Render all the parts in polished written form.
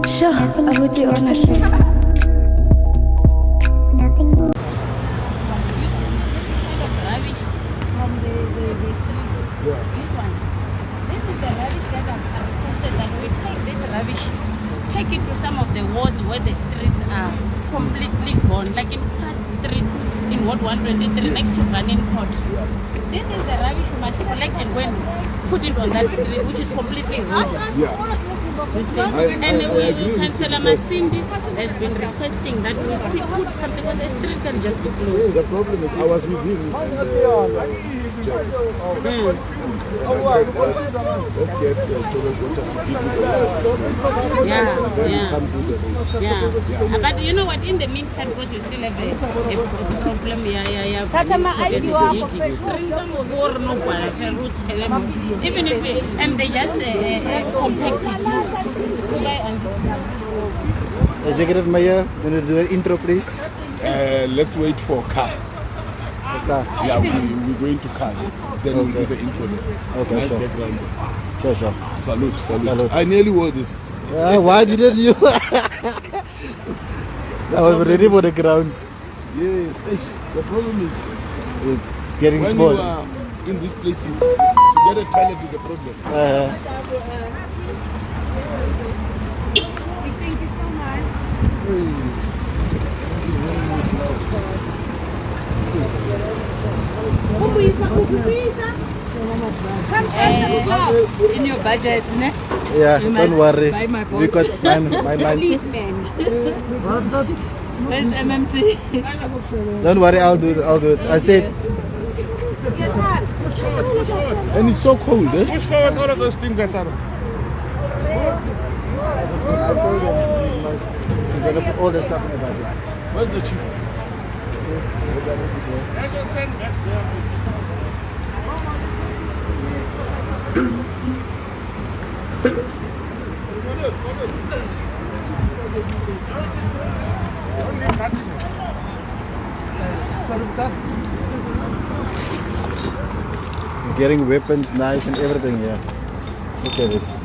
Sure, I would do honestly. Rubbish from the streets. This one. This is the rubbish that I've requested that we take this rubbish, take it to some of the wards where the streets are completely gone, like in Pratt Street in Ward 123 next to Kunene Court. This is the rubbish we must collect and go and put it on that street, which is completely ruined. You see? And Councillor Masindi has been requesting that we put something because the street can just be closed. The problem is I was with him. Let's get toilet water to people. Yeah. But you know what? In the meantime, because you still have a problem, even if and they just compact it. Executive Mayor, can you do an intro, please? Let's wait for car. Okay. Yeah, we're going to car. Then we'll do the intro. Okay, Nice sure. background. Sure. Salute. I nearly wore this. Why didn't you? I was ready for the grounds. Yes. The problem is Getting when small. you are in these places, to get a toilet is a problem. Thank you so much. In your budget, ne? Yeah, You don't must worry. buy my box. Because my Policeman. Where's MMC? don't worry, I'll do it. I said And it's so cold, eh? Push forward all of those things that are. I'm gonna put all the stuff in the bag. Where's the chief? Getting weapons, knives and everything, yeah. Look at this.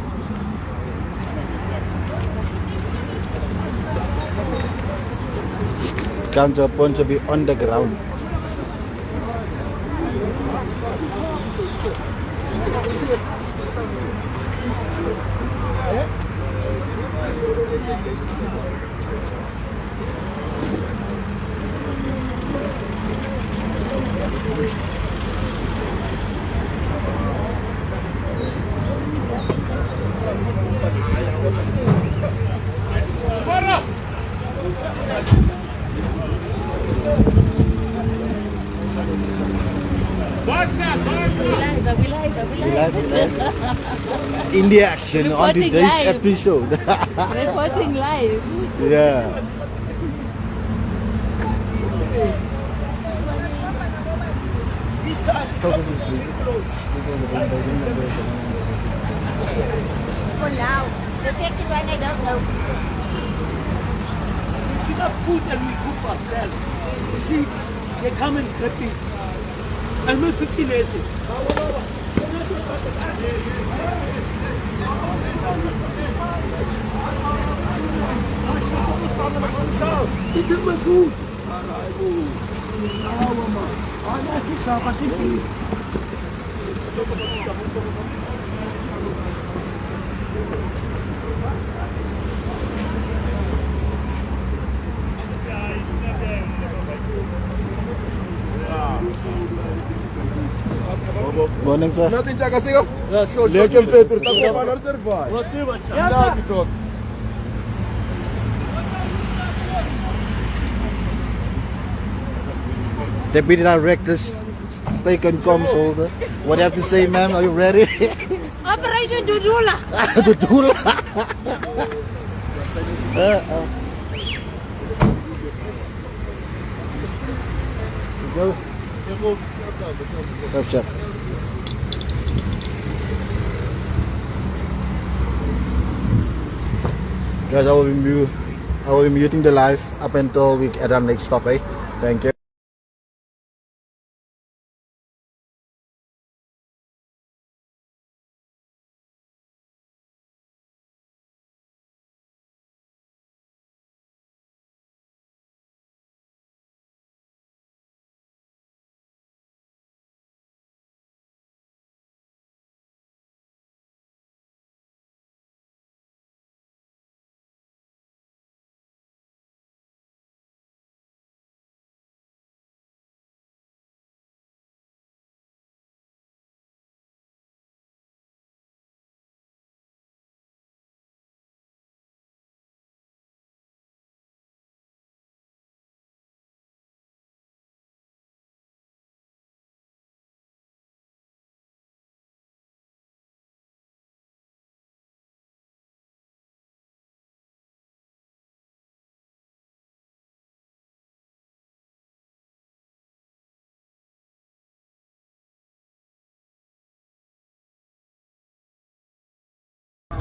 Comes upon to be on the ground. India action on Reporting today's live. episode. Reporting live. Yeah. For now. The second one, I don't know. We pick up food and we cook for ourselves. You see, they come and prep it. I'm not 15 years old. They took my food. Morning, sir. Nothing, Chaka, sigo? Yeah, sure. Lekker Petro, tak op aan order boy. Let's see what Ja, die tot. Deputy Director, Steak and Comms holder. What do you have to say, ma'am? Are you ready? Operation Dudula. Dudula. Go. Chef. Guys, I will be muting the live up until we at our next stop, eh? Thank you.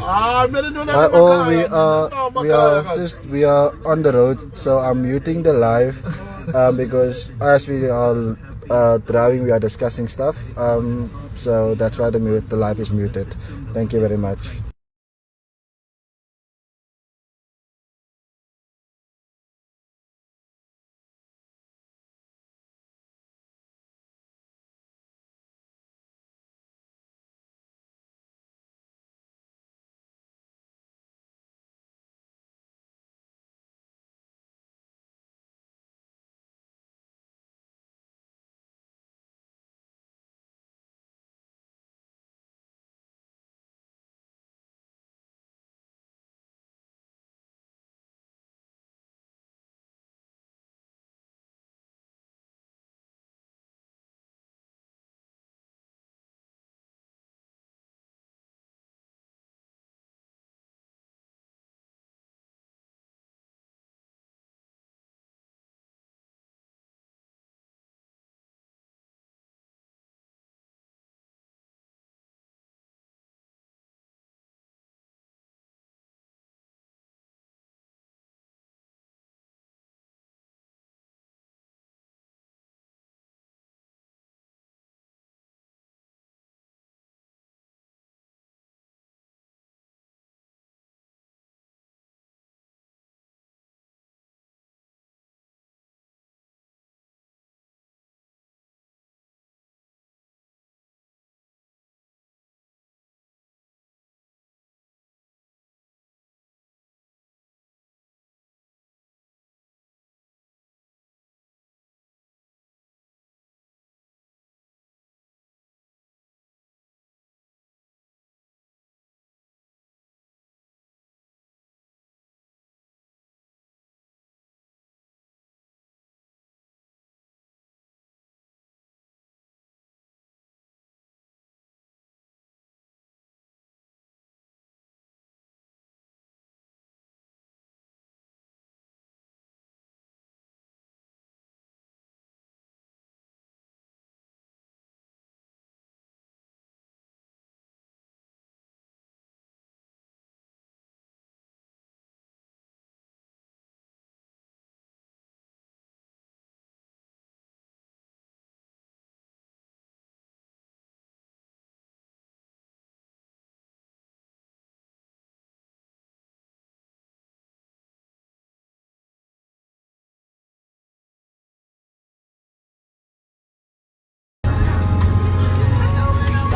We are on the road, so I'm muting the live because as we are driving, we are discussing stuff. So that's why the live is muted. Thank you very much.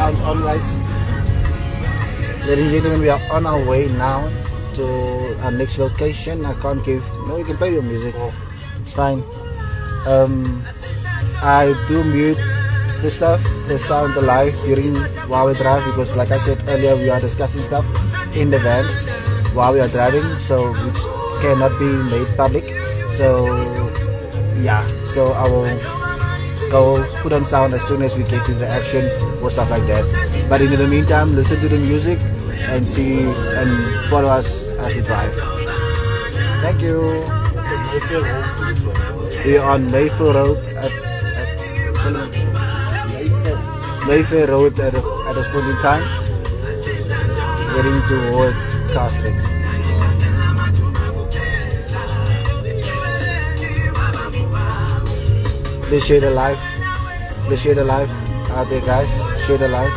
Sound on, guys. Ladies and gentlemen, we are on our way now to our next location. I can't give. No, you can play your music. It's fine. I do mute the stuff, the sound, the live while we drive because, like I said earlier, we are discussing stuff in the van while we are driving, so which cannot be made public. So yeah, so I will go put on sound as soon as we get to the action or stuff like that. But in the meantime, listen to the music and see and follow us as we drive. Thank you. We are on Mayfair Road at Mayfair Road at this point in time, heading towards Car Street. Please share the live. Please share the live out there, guys. Share the live.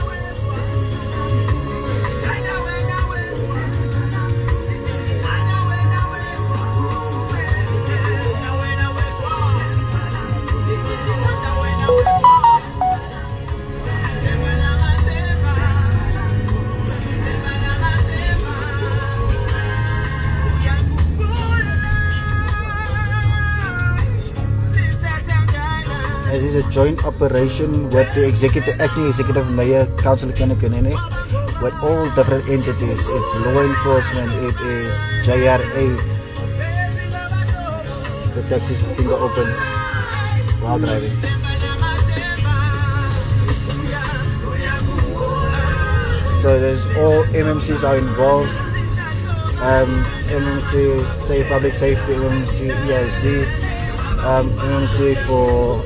As is a joint operation with the acting executive mayor, Councillor Kunene, with all different entities. It's law enforcement, it is JRA. The taxis in the open while driving. So there's all MMCs are involved. MMC, say public safety, MMC EISD, MMC for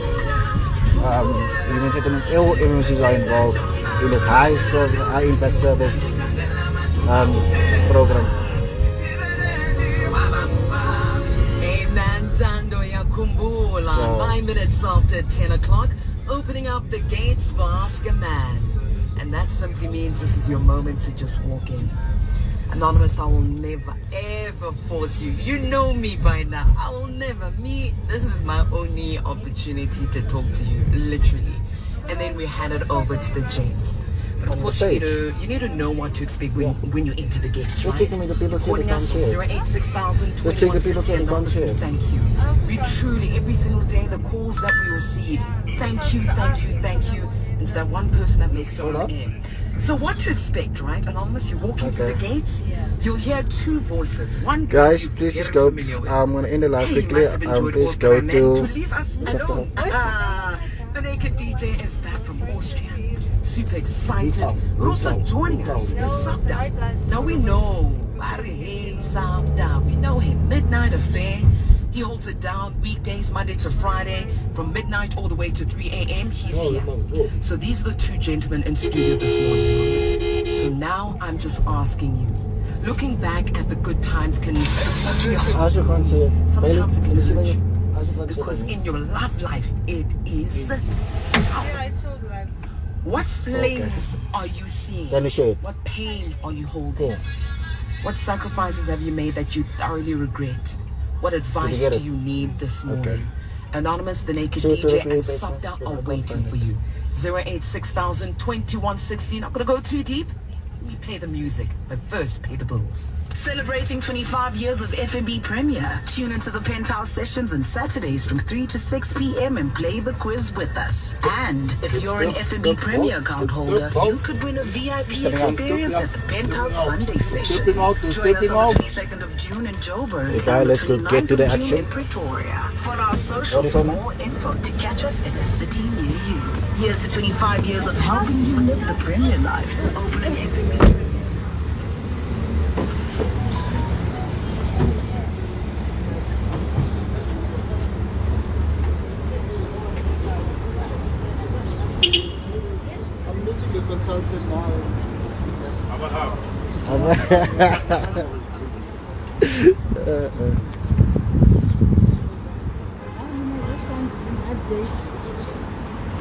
all MMCs are involved in this high impact service. program. So 9 minutes after 10 o'clock, opening up the gates for Ask a Man. And that simply means this is your moment to just walk in. Anonymous, I will never ever force you. You know me by now. I will never. This is my only opportunity to talk to you, literally. And then we hand it over to the gents. But of course, you need to know what to expect when you enter the gates, right? You're calling us from 086,000 Thank you. We truly, every single day, the calls that we receive, thank you. It's that one person that makes it on the air. So what to expect, right? Anonymous, you're walking through the gates, you'll hear two voices. One guys, please just go. I'm gonna end the live quickly. Please go to leave us alone. The Naked DJ is back from Austria. Super excited. Also joining us is Sabda. Now we know Sabda. We know him. Midnight Affair. He holds it down weekdays, Monday to Friday, from midnight all the way to 3 a.m. He's here. So these are the two gentlemen in studio this morning. So now I'm just asking you, looking back at the good times can sometimes it can hurt you. Because in your love life, it is. What flames are you seeing? What pain are you holding? What sacrifices have you made that you thoroughly regret? What advice do you need this morning? Anonymous, the Naked DJ, and Sabda are waiting for you. 086,000 2116. Not gonna go too deep. Let me play the music, but first pay the bills. Celebrating 25 years of FMB Premier. Tune into the Penthouse sessions on Saturdays from 3 to 6 p.m. and play the quiz with us. And if you're an FMB Premier account holder, you could win a VIP experience at the Penthouse Sunday session. Join us on the 22nd of June in Joburg. Okay, let's go get to the action. In Pretoria. Follow our socials for more info to catch us in a city near you. Here's the 25 years of helping you live the Premier life. Open an FMB. Consultant now.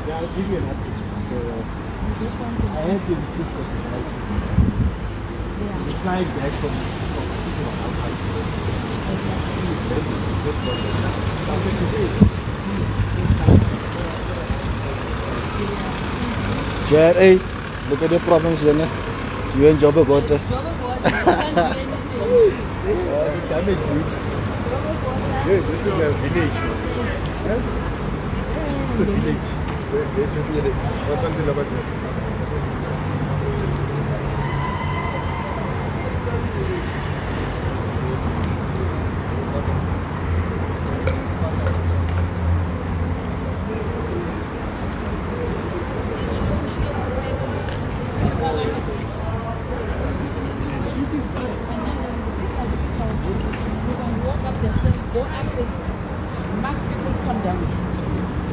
Yeah, I'll give you an update. So, I had to insist that the flying back from people outside. Jerry, look at the problems then. You and Joburg got Damage meat. Yeah, this is a village. Yeah? This is a village. This is village. What can you about it?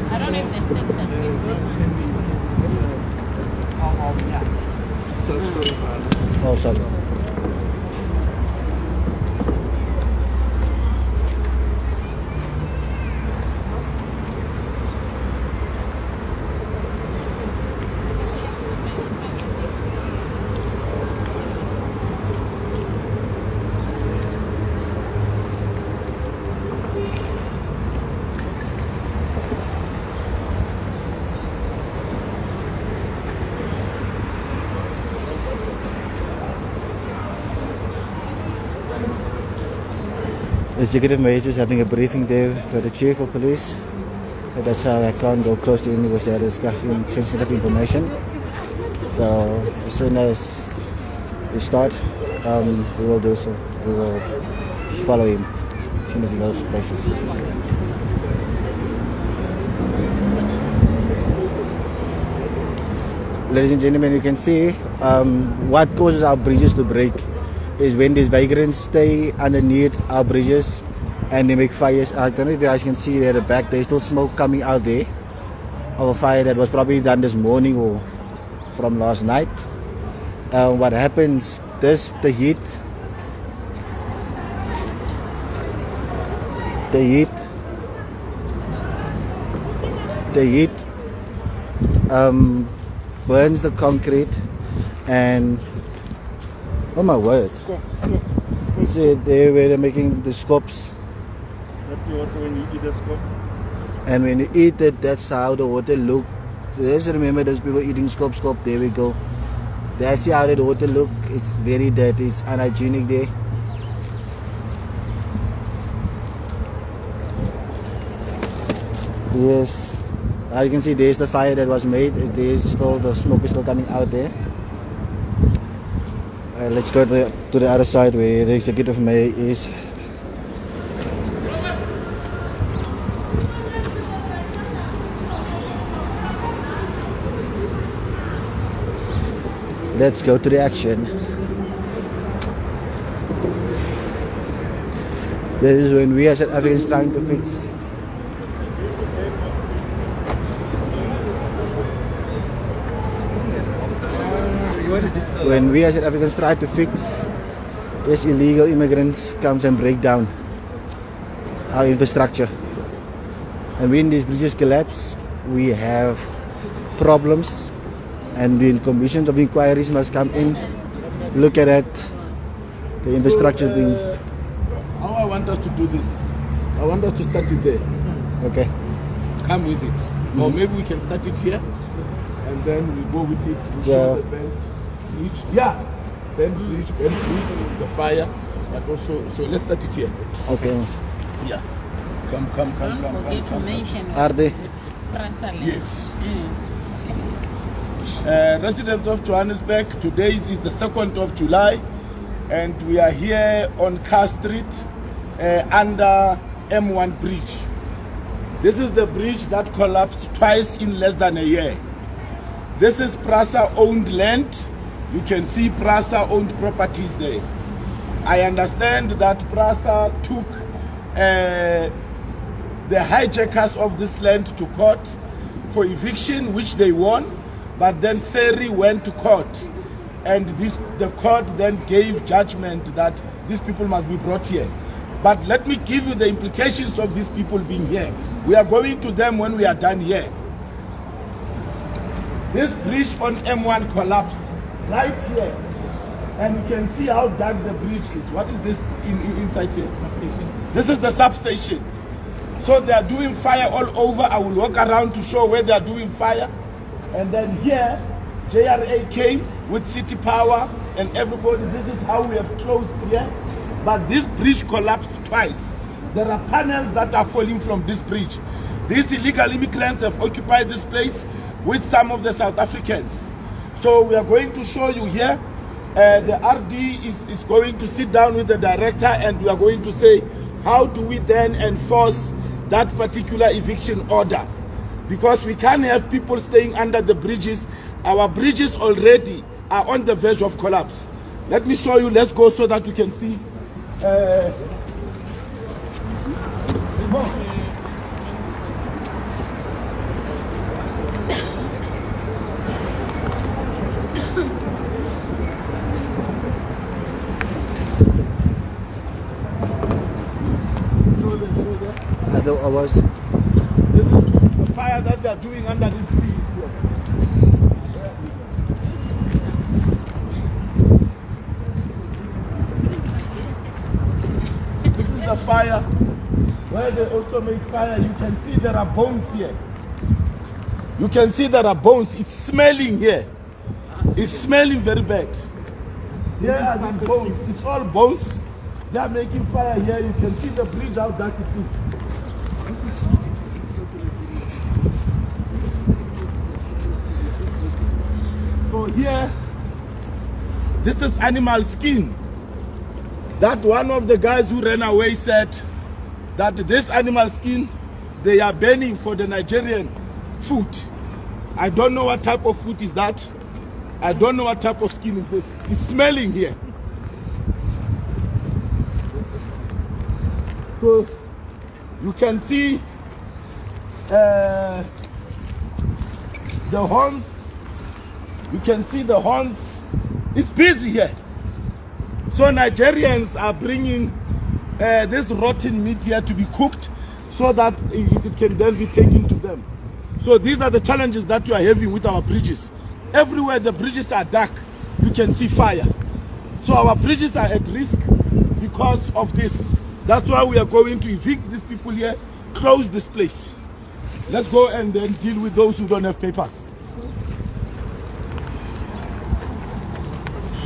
I don't know if the steps are still there. Oh, sorry. Executive Major is having a briefing there with the Chief of Police. But that's how I can't go close to him because there is sensitive information. So as soon as we start, we will do so. We will just follow him as soon as he goes places. Ladies and gentlemen, you can see what causes our bridges to break is when these vagrants stay underneath our bridges and they make fires. I don't know if you guys can see there at the back, there's still smoke coming out there of a fire that was probably done this morning or from last night. What happens, this, the heat burns the concrete, and oh my word, see they were making the scopes, and when you eat it, that's how the water look. Just remember those people eating scope, there we go. That's how the water look. It's very dirty, it's unhygienic there. Yes, you can see there's the fire that was made. There's still, the smoke is still coming out there. Let's go to the other side where the executive mayor is. Let's go to the action. This is when we as South Africans trying to fix. When we as South Africans try to fix, these illegal immigrants comes and break down our infrastructure. And when these bridges collapse, we have problems. And when commissions of inquiries must come in, look at that, the infrastructure being... How I want us to do this, I want us to start it there. Okay. Come with it. Or maybe we can start it here, and then we go with it, we show the bend, bridge. Yeah, bend, bridge, the fire, but also, so let's start it here. Okay. Yeah. Come. Don't forget to mention Are they? Yes. Residents of Johannesburg, today is the 2nd of July, and we are here on Car Street under M1 bridge. This is the bridge that collapsed twice in less than a year. This is PRASA owned land. You can see PRASA owned properties there. I understand that PRASA took the hijackers of this land to court for eviction, which they won. But then Seri went to court, and the court then gave judgment that these people must be brought here. But let me give you the implications of these people being here. We are going to them when we are done here. This bridge on M1 collapsed right here, and you can see how dark the bridge is. What is this inside here? Substation. This is the substation. So they are doing fire all over. I will walk around to show where they are doing fire. And then here, JRA came with City Power and everybody. This is how we have closed here. But this bridge collapsed twice. There are panels that are falling from this bridge. These illegal immigrants have occupied this place with some of the South Africans. So we are going to show you here. The RD is going to sit down with the director, and we are going to say, how do we then enforce that particular eviction order? Because we can't have people staying under the bridges. Our bridges already are on the verge of collapse. Let me show you. Let's go so that you can see. This is the fire that they are doing under this bridge here. This is the fire where they also make fire. You can see there are bones here. You can see there are bones. It's smelling here. It's smelling very bad. Here are these bones. It's all bones. They are making fire here. You can see the bridge, how dark it is. So here, this is animal skin. That one of the guys who ran away said that this animal skin, they are burning for the Nigerian food. I don't know what type of food is that. I don't know what type of skin is this. It's smelling here. So you can see the horns. You can see the horns. It's busy here. So Nigerians are bringing this rotten meat here to be cooked so that it can then be taken to them. So these are the challenges that we are having with our bridges. Everywhere the bridges are dark, you can see fire. So our bridges are at risk because of this. That's why we are going to evict these people here, close this place. Let's go and then deal with those who don't have papers.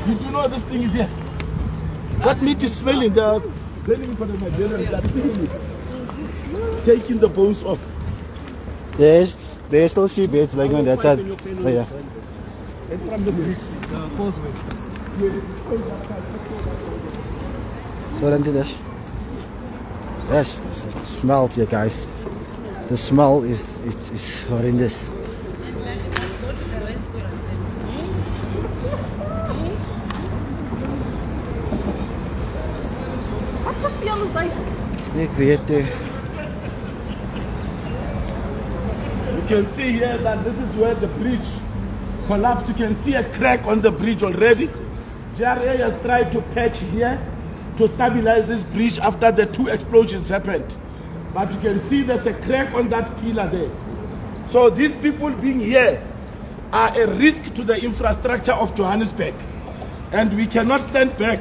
Did you know this thing is here? That meat is smelling. They are planning for the Nigerians. They are taking the bones off. There's still sheep beds like on that side. Oh, yeah. From the bridge. So then this. Yes, it smells here, guys. The smell is horrendous. What's the feel like? Ik weet het. You can see here that this is where the bridge collapsed. You can see a crack on the bridge already. JRA has tried to patch here to stabilize this bridge after the 2 explosions happened. But you can see there's a crack on that pillar there. So these people being here are a risk to the infrastructure of Johannesburg. And we cannot stand back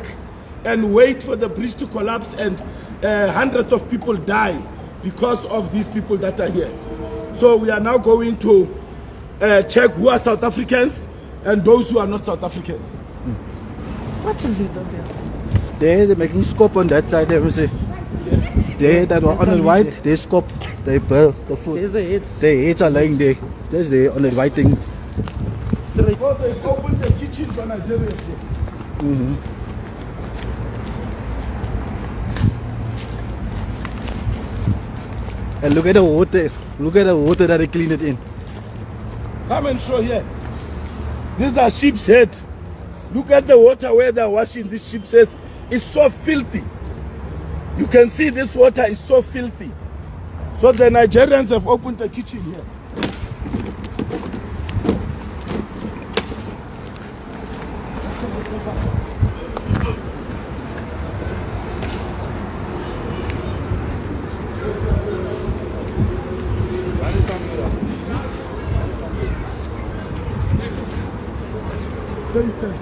and wait for the bridge to collapse and hundreds of people die because of these people that are here. So we are now going to check who are South Africans and those who are not South Africans. What is it up there? They're making scope on that side, let me see. They that were on the white, they scope, they burn the food. There's the heads. The heads are lying there. Just there on the white thing. So they opened the kitchen for Nigeria. And look at the water. Look at the water that they clean it in. Come and show here. These are sheep's head. Look at the water where they're washing these sheep's heads. It's so filthy. You can see this water is so filthy. So the Nigerians have opened a kitchen here.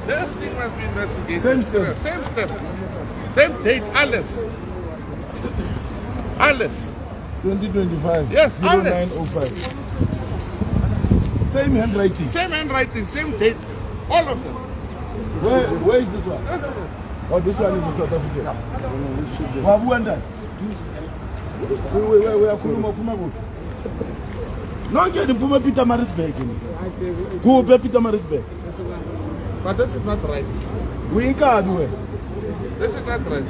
This thing must be investigated. Same step. Same step. Same date, alles. Alles. 2025. Yes, 0905. Same handwriting. Same handwriting, same date. All of them. Where is this one? This one. Oh, this one is in South Africa. Who won that? We are Puma. No, get the Puma Peter Marisbeck. Who will Peter Marisbeck? But this is not right. We in Kadue. This is not right.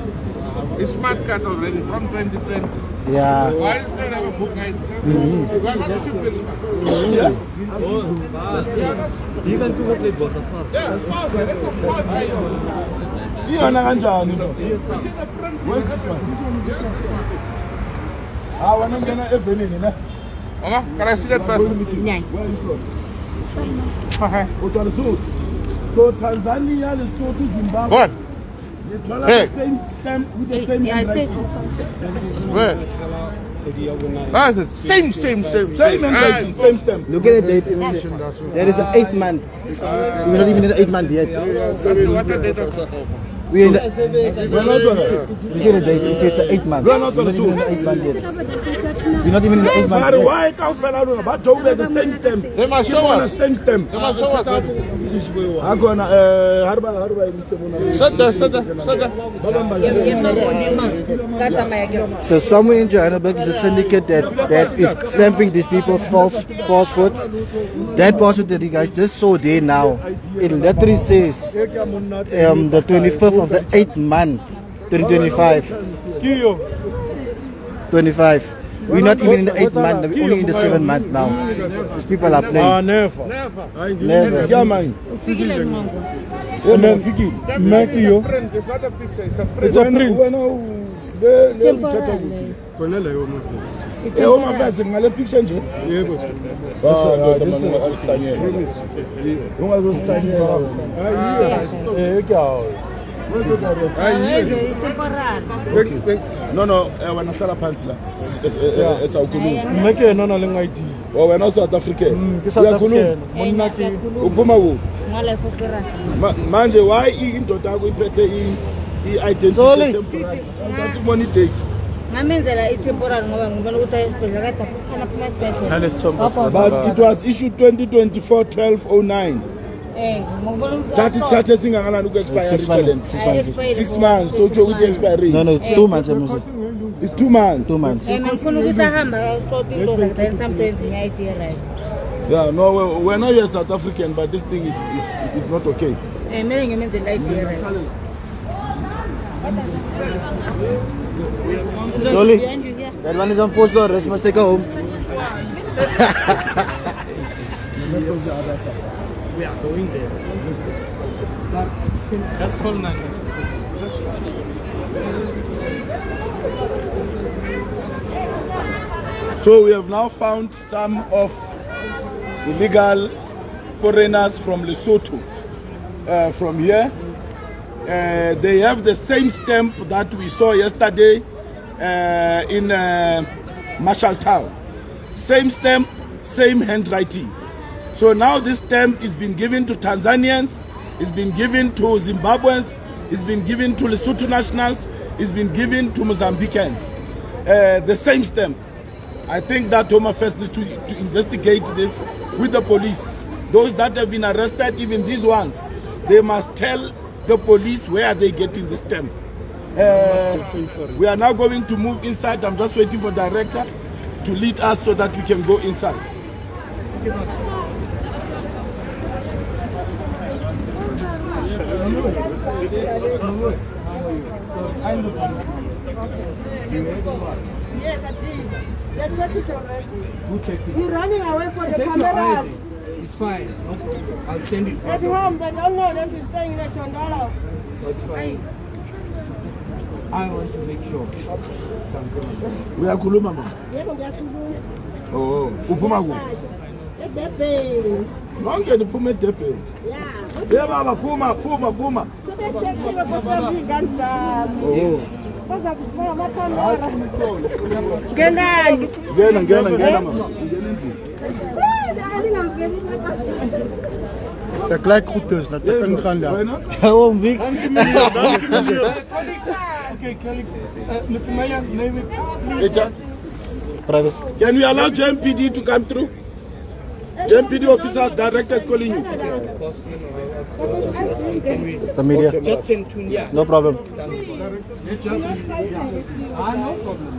It's smart card already from 2020. Yeah. Why is there never book guide? We are not stupid. Yeah. You can do what they bought, that's fast. Yeah, it's fast. That's a fast guide. Iyona kanjani lo? This is a print. Where's this one? Ah, wana ngena evenini ne? Mama, can I see that first? Where are you from? Lesotho. So Tanzania, Lesotho, Zimbabwe. What? They draw Hey. the same stamp with the same handwriting. Where? That's it. Same. Same handwriting, same stamp. Look at the date. There is the 8th month. We're not even in the 8th month yet. What the date of We're in the, We're not on it. you see the date, it says the 8th month. We're not on We're not even in the 8th month yet. We're not even in the 8th month But yet. why can't fell out about Joburg the same stamp? They must show Keep on us. the same stamp. They must show us. Agona harba Sit there. So somewhere in Johannesburg is a syndicate that is stamping these people's false passports. That passport that you guys just saw there now, it literally says the 25th of the 8th month, 2025. 25. We're not even in the 8th month, we're only in the 7th month now. These people are playing. Never. Never. Yeah, man. Print. It's not a picture. It's a print. It's a print. Home Affairs ngale picture nje. Yebo. This is ungazosihlanyela. Where's the director? No, when I start a pantla, it's our Kunene. Make a non ID. Oh, we're not South African. South African. Upuma Manje, why in Totago iphethe i-identity temporary? What money take? Ngamenzela i-temporary ngoba ngibona ukuthi ayisibhedlela kade kukhona phuma esibhedlela. But it was issued 2024-1209. That is cut esinganganani ku-expire 6 months. So utsho ukuthi expiry. No, it's 2 months. It's 2 months. 2 months. Ngifuna ukuthi ahamba sort into then sometimes ngi-ID right. Yeah, no, we're not here South African, but this thing is not okay. Mele ngimenzela i-ID right. Sorry, that one is on force door. Rest must take her home. We are going there. Just call 9. So we have now found some of illegal foreigners from Lesotho from here. They have the same stamp that we saw yesterday in Marshalltown. Same stamp, same handwriting. So now this stamp is being given to Tanzanians, it's been given to Zimbabweans, it's been given to Lesotho nationals, it's been given to Mozambicans. The same stamp. I think that Home Affairs needs to investigate this with the police. Those that have been arrested, even these ones, they must tell the police where are they getting this stamp. We are now going to move inside. I'm just waiting for the director to lead us so that we can go inside. You're running away from the cameras. It's fine. No problem. I'll send it. At home, they don't know that he's saying that on dollar. It's fine. I want to make sure. We are Kuluma. Oh, Upumagu. Longe ni pume tepe. Yeah, baba, puma. Oh. Gena mama. Der gleich goed dus, dat kan gaan daar. Home week. Okay, Mr. Mayor, maybe please. Privacy. Can we allow JMPD to come through? JMPD officers, directors calling you. The media. No problem. No problem.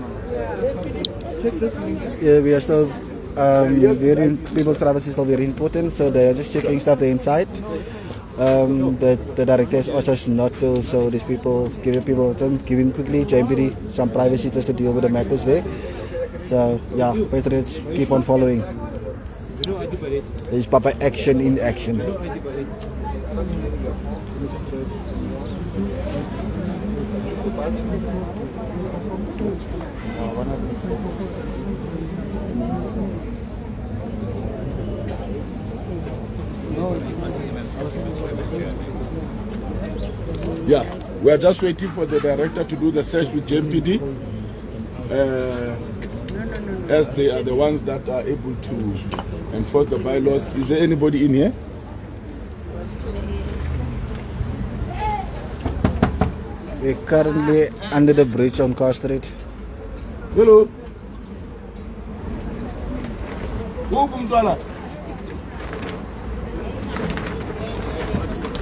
Check this link. Yeah, we are still people's privacy is still very important, so they are just checking stuff there inside. The director has also not to, so these people giving quickly JMPD some privacy just to deal with the matters there. So yeah, patriots keep on following. This is Papa action in action. Yeah, we are just waiting for the director to do the search with JMPD. As they are the ones that are able to enforce the bylaws. Is there anybody in here? We're currently under the bridge on Car Street. Hello. Who Mtwala?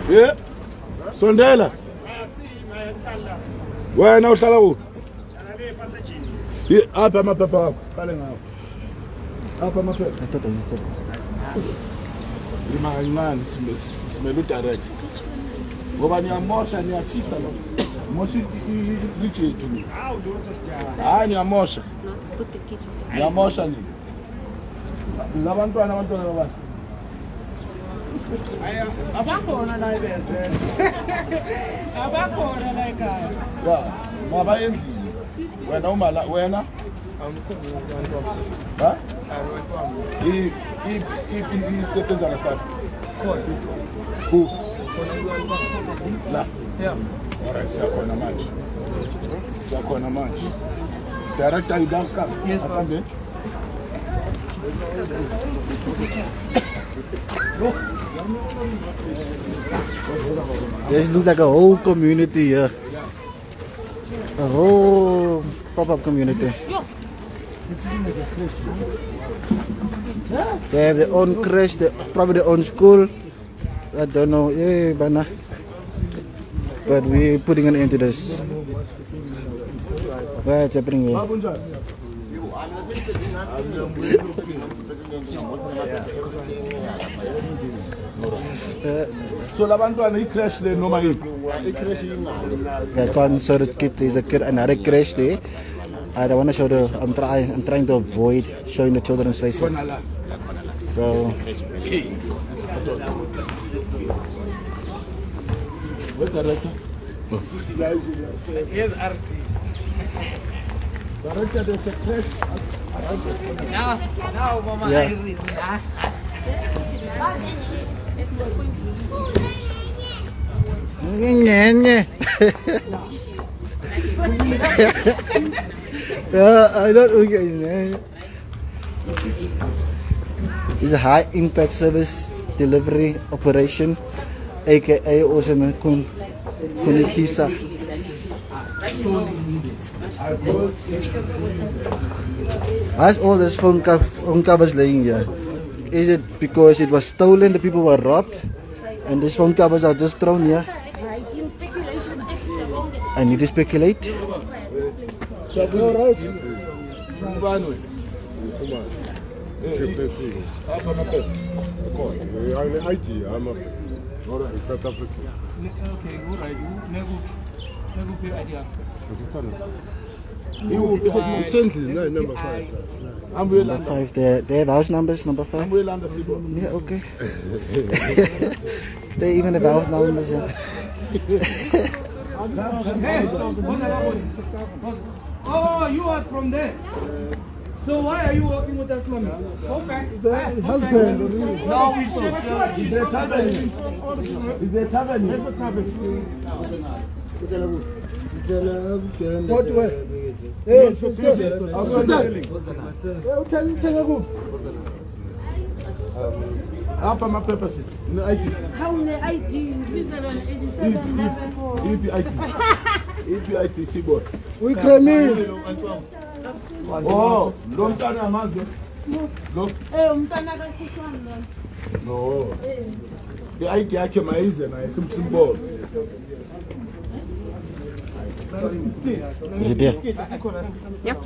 Yeah. Sondela. Wena uhlala ku? Apha amaphepha wakho. Qale ngawo. Apha amaphepha. I thought I was Lima kancane simele udirect. Ngoba niyamosha niyachisa lo. Mosha ijetu ni. Hayi niyamosha. Niyamosha ni. Labantwana baba. Abakhona la ibese. Abakhona la ekhaya. Yeah, maba endlini. Wena wena? Ha? If step is on the side. Who? La. Yeah. Alright, siyakhona manje. Siyakhona manje. Director, you don't come. Yes, Pastor. This looks like a whole community here. A whole pop-up community. They have their own creche, probably their own school. I don't know, but we're putting an end to this. What's happening here? So labantwana i-crash le noma yiphi? I can't show the kid. There's another crash there. I don't want to show the. I'm trying to avoid showing the children's faces. So. Here's RT. Director, there's a crash. Now, Mama, Yeah. I don't okay. It's a high impact service delivery operation, aka also Kunikisa. Why's all this phone covers laying here? Is it because it was stolen, the people were robbed, and these phone covers are just thrown here? I need to speculate. South Africa. Okay, all right. Nego pay idea. Number 5. Number 5, they have house numbers, number 5? Yeah, okay. They even have house numbers. Oh, you are from there. So why are you working with us, mommy? Okay. The husband. No, we should. Is there tavern? Is there tavern? What way? Hey, Apa my purposes? No IT. How many ID? Visa on 87 level. EPIT Seaboard. We claim it. Oh, long time a month. No. Umntwana kasiswana. No. The IT yakhe mayize naye simsymbol. Is it there? Yep.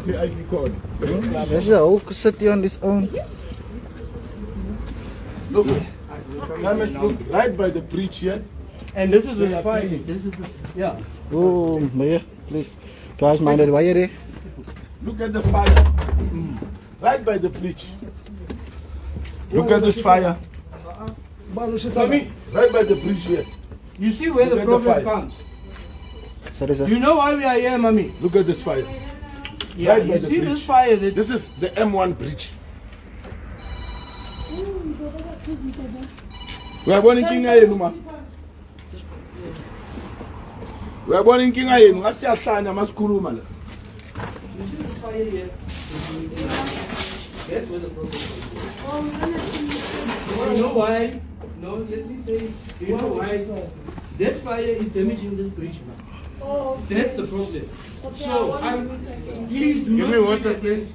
The IT code. There's a whole city on its own. Look, look right by the bridge here. And this is where the fire is. This is the, yeah. Oh, Mayor, please. Guys, minded why are they? Look at the fire. Right by the bridge. Look at this fire. Mommy, Right by the bridge here. you see where Look the at the problem fire. comes. So there's a. You know why we are here, mommy? Look at this fire. Yeah, Right by you the see bridge. this fire that This is the M1 bridge. We are born in King Ayenu. We are born in King Ayenu. What's your time? I'm a school man. you see this fire here. That's where the problem is. You know why? No, let me say. You know why? That fire is damaging this bridge, man. That's the problem. So, please do not water, please.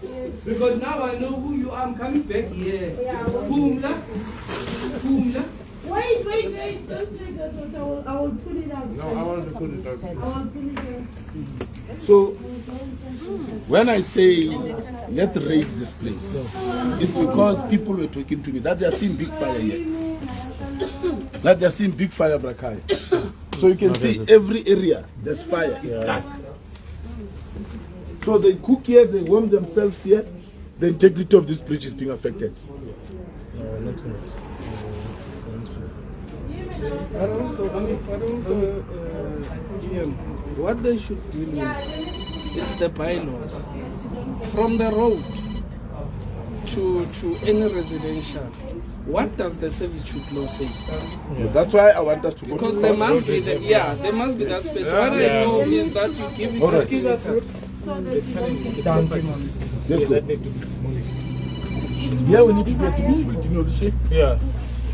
Because now I know who you are. I'm coming back here. Pumla. Wait, don't take that one. I will pull it out. No, I want to put it out. I will pull it out. So, when I say let's raid this place, it's because people were talking to me that they are seeing big fire here. That they are seeing big fire, Brakai. So you can see every area there's fire, it's dark. So they cook here, they warm themselves here, the integrity of this bridge is being affected. But also, GM, what they should deal with is the bylaws. From the road to any residential, what does the servitude law say? That's why I want us to go Because to there must be there must be that space. What I know is that you give it All right. Yeah, we need to get demolished. Yeah.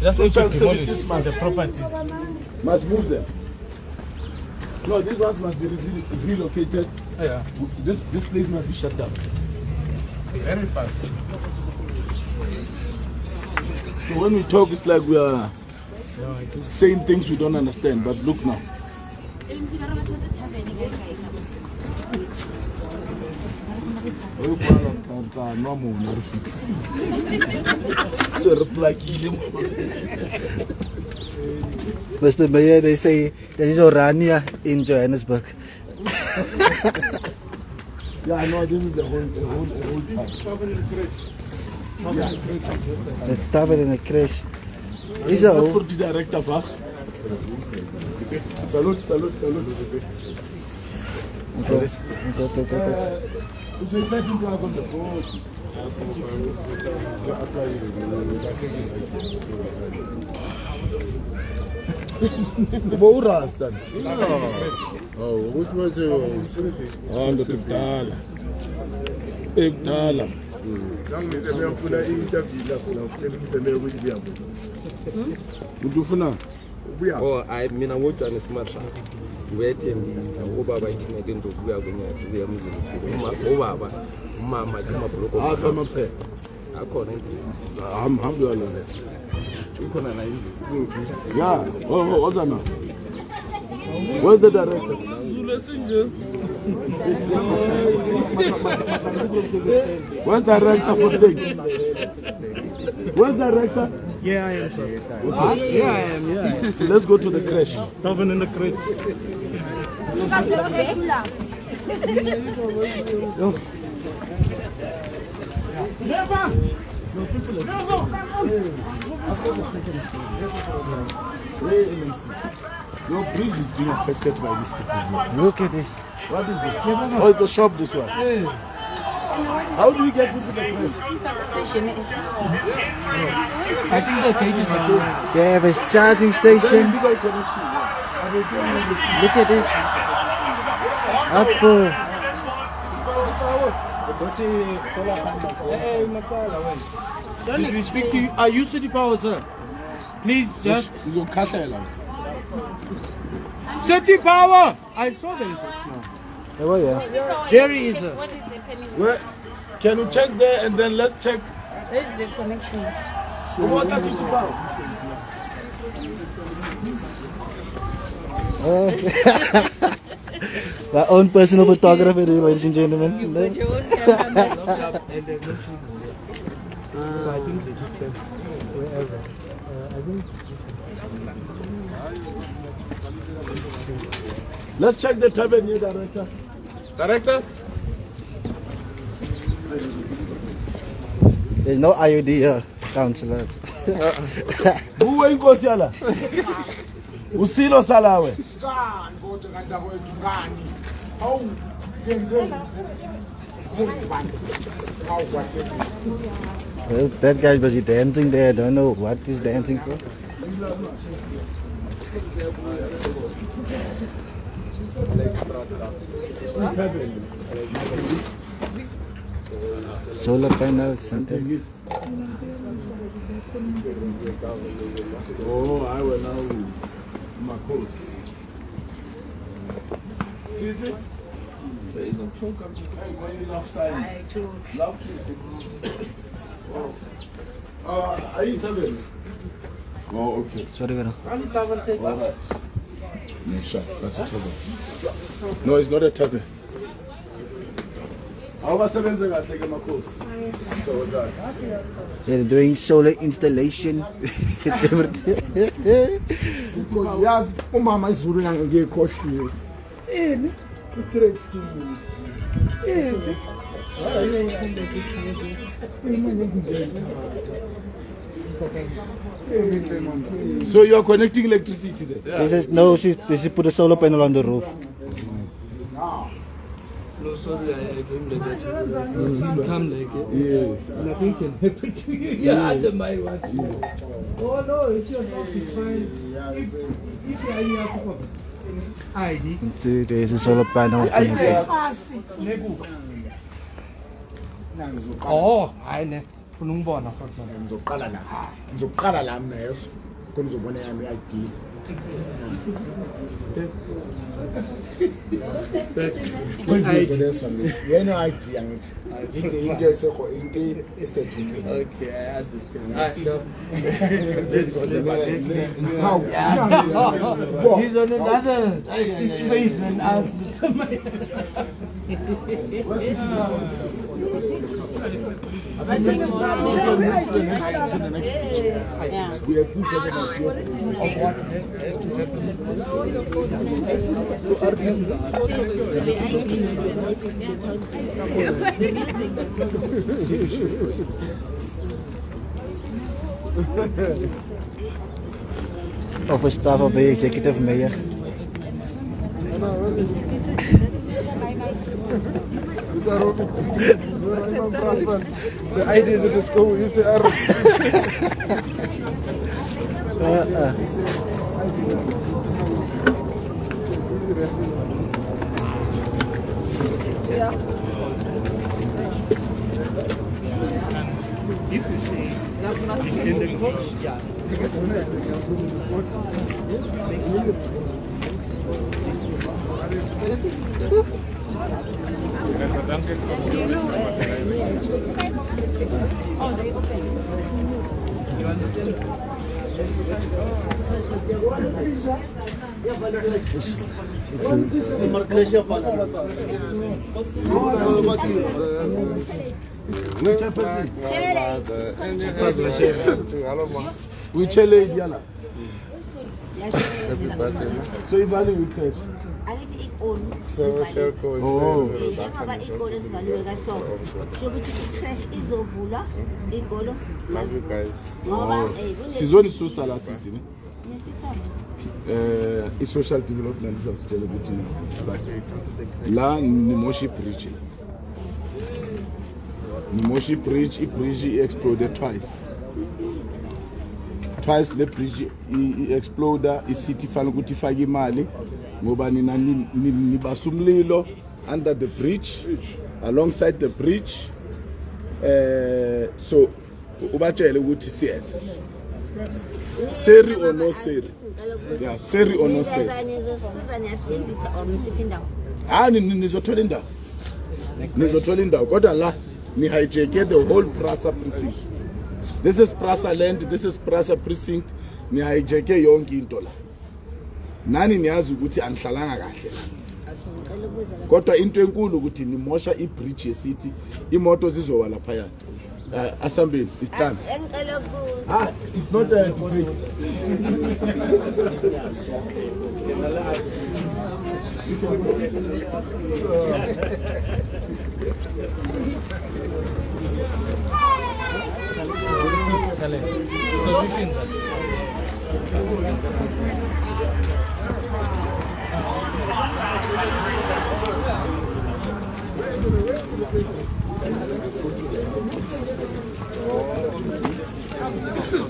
Just need to Social demolish services must, the property. must move them. No, these ones must be relocated. Yeah. This place must be shut down. Very fast. So when we talk, it's like we are saying things we don't understand. But look now. Mr. Mayor, they say there is Orania in Johannesburg. Yeah, I know this is the whole part. The tavern in a crash. Is Not all. for the director, pa. Salute. Okay. Who's expecting to have on the board? Rasta. Oh, which was on the Dala. Dala. Oh, I mean, I watch on a smart shop. Waiting, over by again to we are going to be amusing. Over, Mamma, I'll come up here. I'm Yeah. Oh, what's that now? Where's the director? Where's the director for the day? Where's the director? Yeah, I am, sir. Okay. Yeah, I am. Yeah. Let's go to the crash. Tavern in the crate. Your bridge is being affected by these people. Look at this. What is this? Oh, it's a shop, this one. How do you get into the place? I think they're taking it. They have a charging station. Legal connection. Look at this. Apple. Did we speak to you? Are you City Power, sir? Please just. City Power! I saw them just now. Oh, yeah. There he is, sir. What is happening? Where? Can you check there and then let's check There's the connection. the water city power? My own personal photographer, ladies and gentlemen. With your own camera. I think they took them wherever. I think. Let's check the tavern here, director. Director? There's no IOD here, councillor. Who ain't go sala? Usilo salawe. Well, that guy was dancing there. I don't know what he's dancing for. Solar panels and things. Oh, I will now my course. See it? There is a choke up to love side. Love kissing. Are you telling me? Oh, okay. Sorry, Vera. All right. No, sure. That's a tavern. No, it's not a tavern. How was it? They're doing solar installation. Yes, umama izulu ngekhohliwe. Utrexi. So you are connecting electricity there? This is no. She put a solar panel on the roof. No, sorry, I came like that. Come like it. Yes. Nothing can happen to you. Yeah, under my watch. Oh no, it's your house. It's fine. If you are here, ID. There's a solar panel. Oh, hayi ne. Funa ungibona futhi. Ngizoqala la mina yeso. Khona uzobona yami i-ID. Kuyizwe leso ngithi. Yena i-ID angithi. Into esekho into esediphi. Okay, I understand. He's on another space than us. I think it's not To the next picture. yeah. We have put seven of what Of a staff of the executive mayor. The idea is to school. It's If you say in the courts, yeah. we challenge Diana. So you value with cash. Angithi ikoni. social code. Oh. Njengoba ikoni zivalwe kaso. Shokuthi i-crash izovulwa igolo. Love you guys. Ngoba Sizoni susa la sisi ne. nesisaba. I-social development sizasitshela ukuthi la ni Moshi Bridge. Ni Moshi Bridge, i-bridge exploded twice. Twice the bridge i-exploder, i-city fanele ukuthi ifake imali ngoba nina nibasa umlilo under the bridge, alongside the bridge. So ubatshele ukuthi siyeza. Seri or no seri? Yeah, seri or no seri? Nizothola indawo. Nizothola indawo. Kodwa la ni hijack the whole Prasa precinct. This is Prasa land, this is Prasa precinct. Ni hijack yonke into la. Nani niyazi ukuthi anihlalanga kahle. Kodwa into enkulu ukuthi nimosha i-bridge yesiti, imoto zizowa lapha yana. Asambeni, it's done. It's not a debate.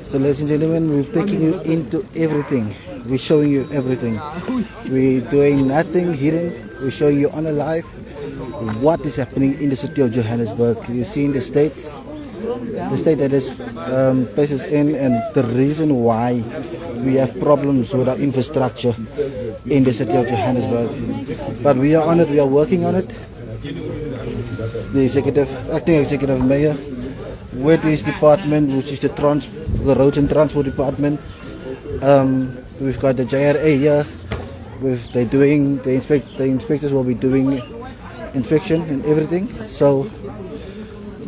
So ladies and gentlemen, we're taking you into everything. We're showing you everything. We're doing nothing hidden. We're showing you on the live what is happening in the city of Johannesburg. You've seen the state that this place is in, and the reason why we have problems with our infrastructure in the city of Johannesburg. But we are on it. We are working on it. The acting executive mayor with his department, which is the Roads and Transport Department. We've got the JRA here. They're doing the inspectors will be doing inspection and everything. So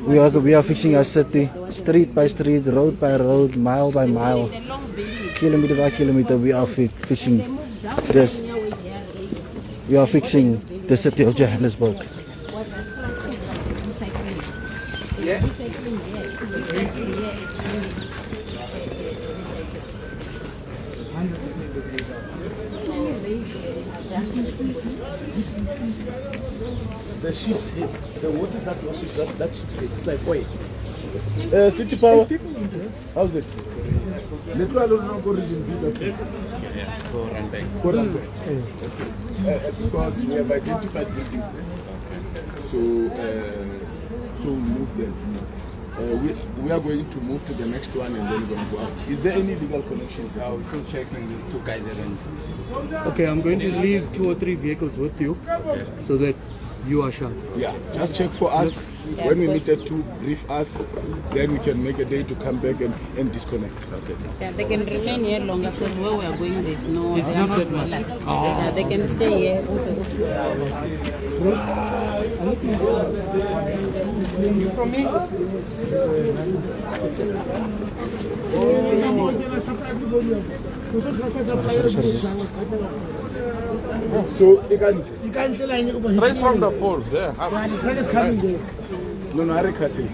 we are fixing our city, street by street, road by road, mile by mile, kilometer by kilometer. We are fixing this. We are fixing the city of Johannesburg. The ship's head, the water that washes that ship's head, it's like oil. City Power, how's it? Because we have identified buildings there. So we move them. We are going to move to the next one and then we're going to go out. Is there any legal connections there? I'll still check with these two guys around. Okay, I'm going to leave 2 or 3 vehicles with you so that you are sure. Yeah, just check for us. When we meet at 2, brief us. Then we can make a day to come back and disconnect. Okay. Yeah, they can remain here longer because where we are going, there's no. They are not dwellers. Yeah, they can stay here. You from me? So you can Right from the pole there. no, I cutting.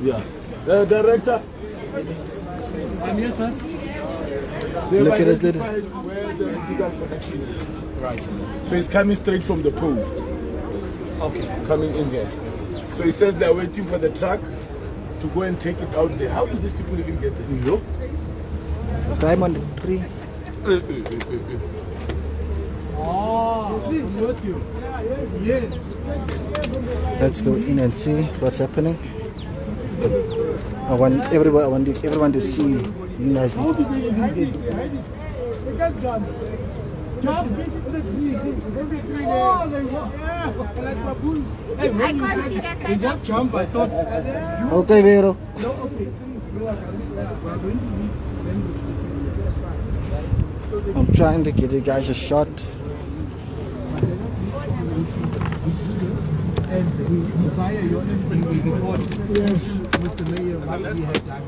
Yeah. The director. I'm here, sir. Look at us later. Where the legal connection is. Right. So it's coming straight from the pole. Okay. Coming in here. So he says they're waiting for the truck to go and take it out there. How do these people even get there? You climb on the tree. Yes. Let's go in and see what's happening. I want everyone to see you nicely. I can't see that. They just jump, I thought. Okay, Vero. I'm trying to give you guys a shot. Via your report with the mayor what we have done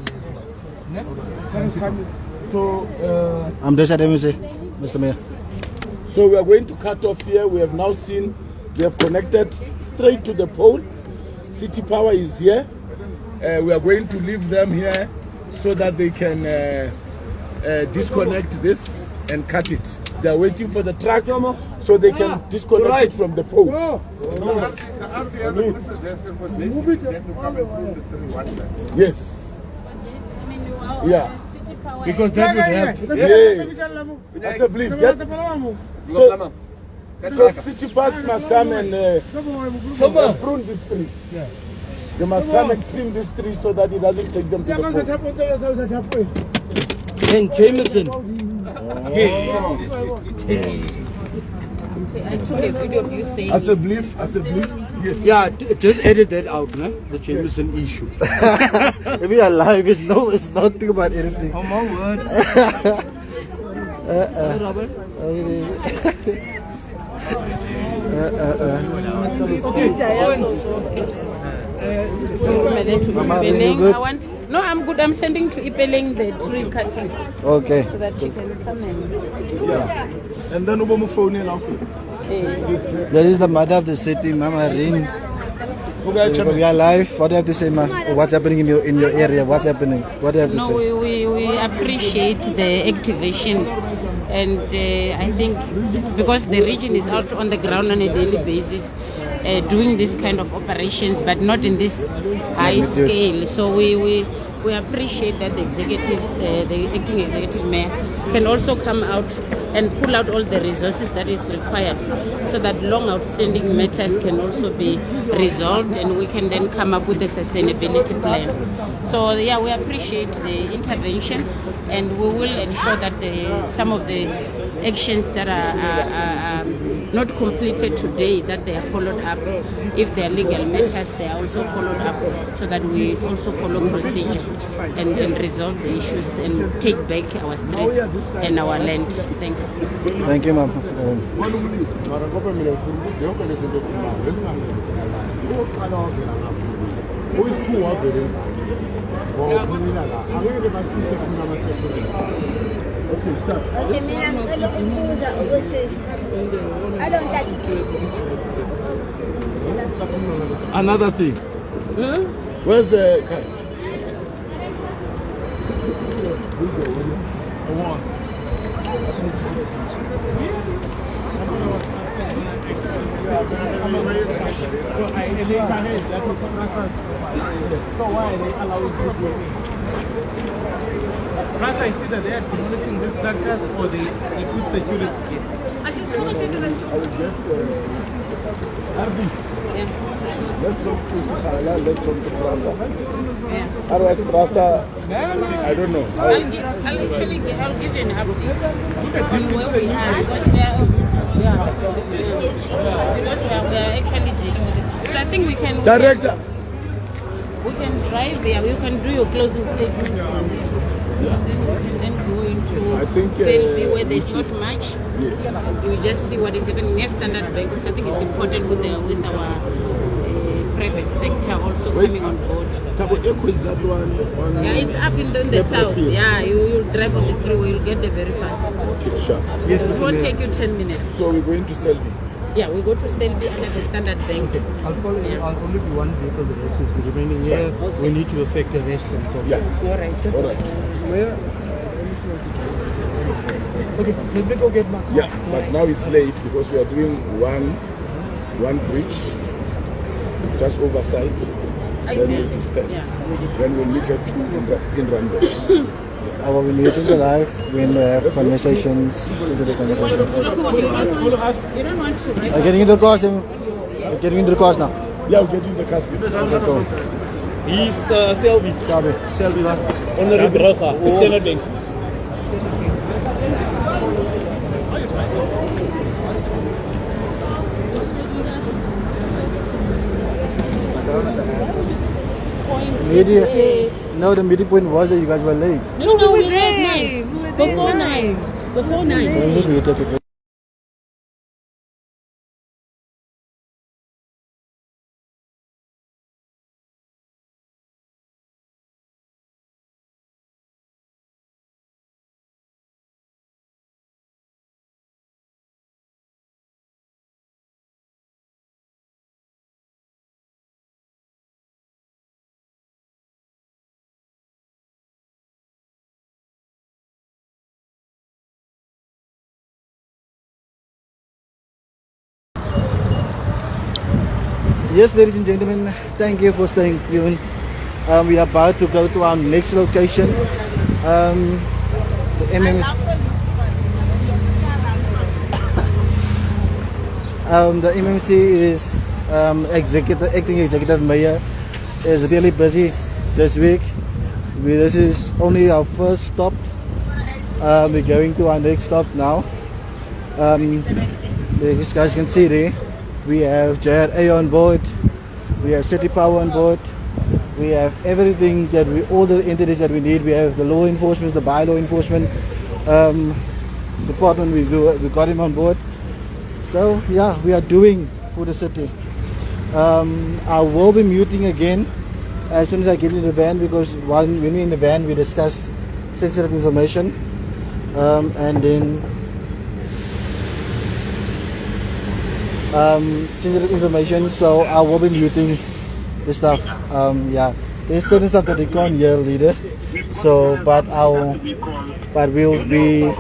here. So I'm just at Mr. Mayor. So we are going to cut off here. We have now seen they have connected straight to the pole. City Power is here. We are going to leave them here so that they can disconnect this and cut it. They are waiting for the truck so they can disconnect it from the pole. Yes. Yeah. Because that would help. Yeah. That's a belief. So city parks must come and prune this tree. Yeah. They must come and trim this tree so that it doesn't take them to the pole. And Jameson. I took a video of you saying. As a belief, yes. Yeah, just edit that out, no? The Jameson issue. If we are live, it's nothing about anything. Oh my word. Robert? No, I'm good. I'm sending to Ipeleng the tree cutting. Okay. So that she can come and. Yeah. And then we'll phone in after. That is the mother of the city, Mama Rin. We are live. What do you have to say, Ma? What's happening in your area? What's happening? What do you have to say? No, we appreciate the activation, and I think because the region is out on the ground on a daily basis, doing this kind of operations, but not in this high scale. So we appreciate that the executives, the acting executive mayor, can also come out and pull out all the resources that is required so that long outstanding matters can also be resolved and we can then come up with a sustainability plan. So yeah, we appreciate the intervention and we will ensure that some of the actions that are not completed today, that they are followed up. If they are legal matters, they are also followed up so that we also follow procedure and resolve the issues and take back our streets and our land. Thanks. Thank you, Ma'am. Another thing. Where's the So why are they allowing this way? Plus, I see that they are demolishing these structures or they put security here. Arby, let's talk to Sikhala, let's talk to Prasa. Otherwise, Prasa, I don't know. I'll give you an update on where we are because we are, because we are actually dealing with it. So I think we can. Director. We can drive there. You can do your closing statement from there. Then go into Selby where there's not much. Yes. We just see what is happening near Standard Bank because I think it's important with our private sector also coming on board. Tabo Echo is that one? Yeah, it's up in the south. Yeah, you'll drive on the freeway. You'll get there very fast. Okay, sure. It won't take you 10 minutes. So we're going to Selby. Yeah, we go to Selby under the Standard Bank. I'll follow you. I'll only be one vehicle, the rest is remaining here. Okay. We need to affect the rest and so on. Yeah. All right. All right. Where? Okay, let me go get my car. Yeah, but now it's late because we are doing one bridge, just oversight. Then we'll disperse. Then we'll meet at 2 in Randall. I will be meeting the live when we have conversations, sensitive conversations. You don't want to, right? I'm getting into the cars. I'm getting into the cars now. Yeah, we'll get in the car. Okay, cool. He's Selby. Selby, man. Honorable Broker, Standard Bank. No, the meeting point was that you guys were late. No, we were there. Before 9. Before 9. So we just waited. Okay. Yes, ladies and gentlemen, thank you for staying tuned. We are about to go to our next location. The MMC is acting executive mayor is really busy this week. This is only our first stop. We're going to our next stop now. As guys can see there, we have JRA on board, we have City Power on board, we have everything all the entities that we need. We have the law enforcement, the bylaw enforcement department. We got him on board. So yeah, we are doing for the city. I will be muting again as soon as I get in the van, because when we're in the van we discuss sensitive information, and then sensitive information, so I will be muting the stuff. Yeah, there's certain stuff that they can't hear, leader. So, but we'll be,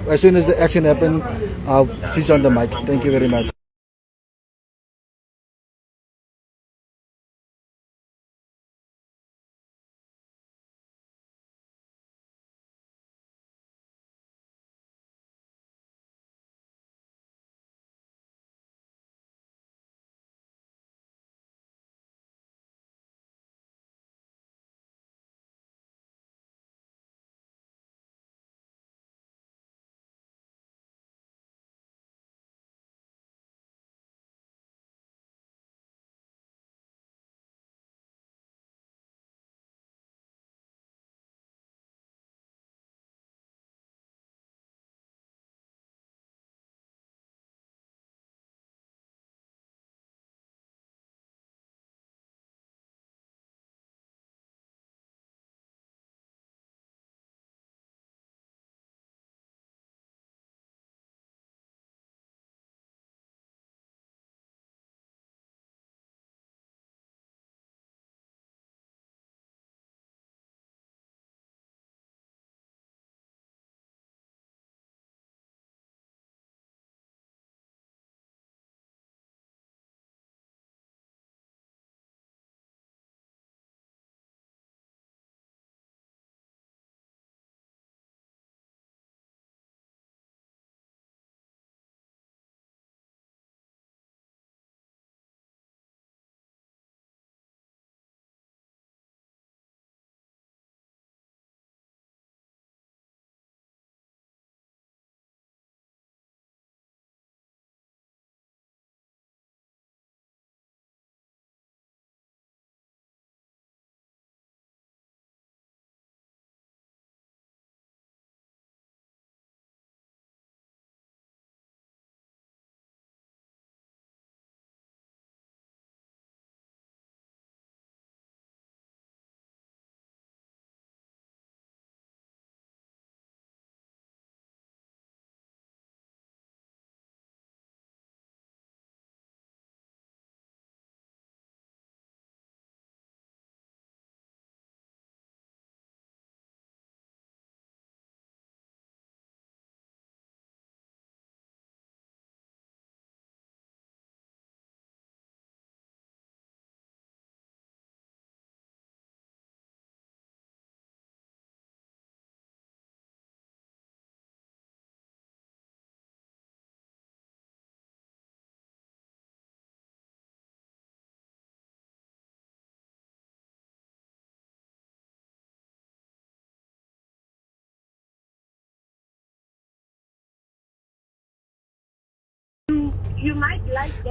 as soon as the action happens, I'll switch on the mic. Thank you very much.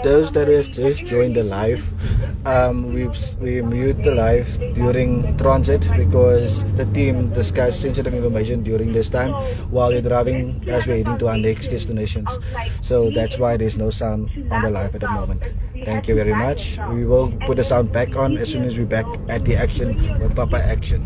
Those that have just joined the live, we mute the live during transit because the team discussed sensitive information during this time while we're driving as we're heading to our next destinations. So that's why there's no sound on the live at the moment. Thank you very much. We will put the sound back on as soon as we're back at the action with Papa Action.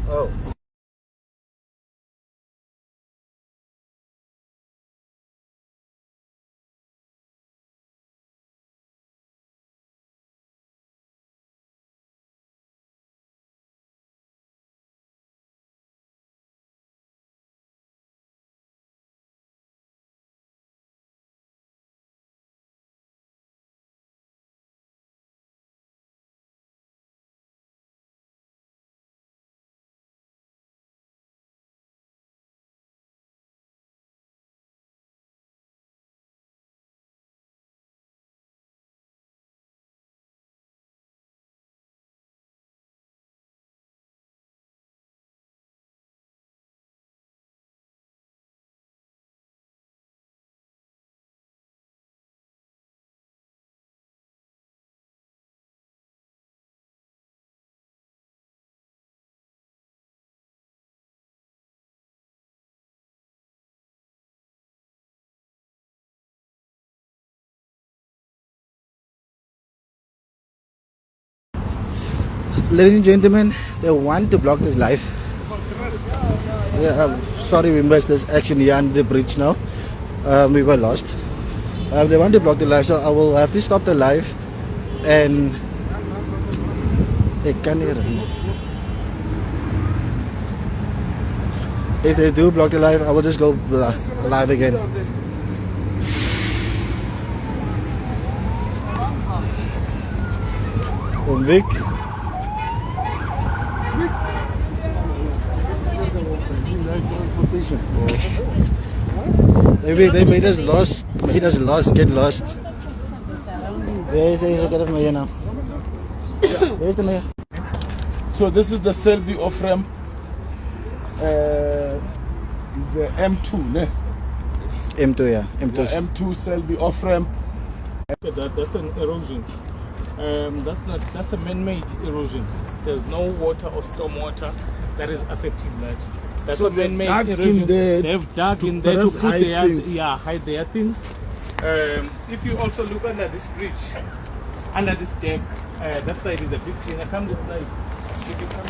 Oh. Ladies and gentlemen, they want to block this live. Yeah, sorry we missed this action here on the bridge now. We were lost. They want to block the live, so I will have to stop the live and if they do block the live, I will just go live again. Vic. They made us lost. Get lost. Where's the mayor now? Where's the mayor? So this is the Selby off-ramp. Is the M2, ne? M2, yeah. M2. The M2 Selby off-ramp. That's an erosion. That's a man-made erosion. There's no water or storm water that is affecting that. That's So a man-made they've dug erosion. in there They've dug to in there to perhaps put hide their things. hide their things. If you also look under this bridge, under this deck, that side is a big thing. I come this side. If you come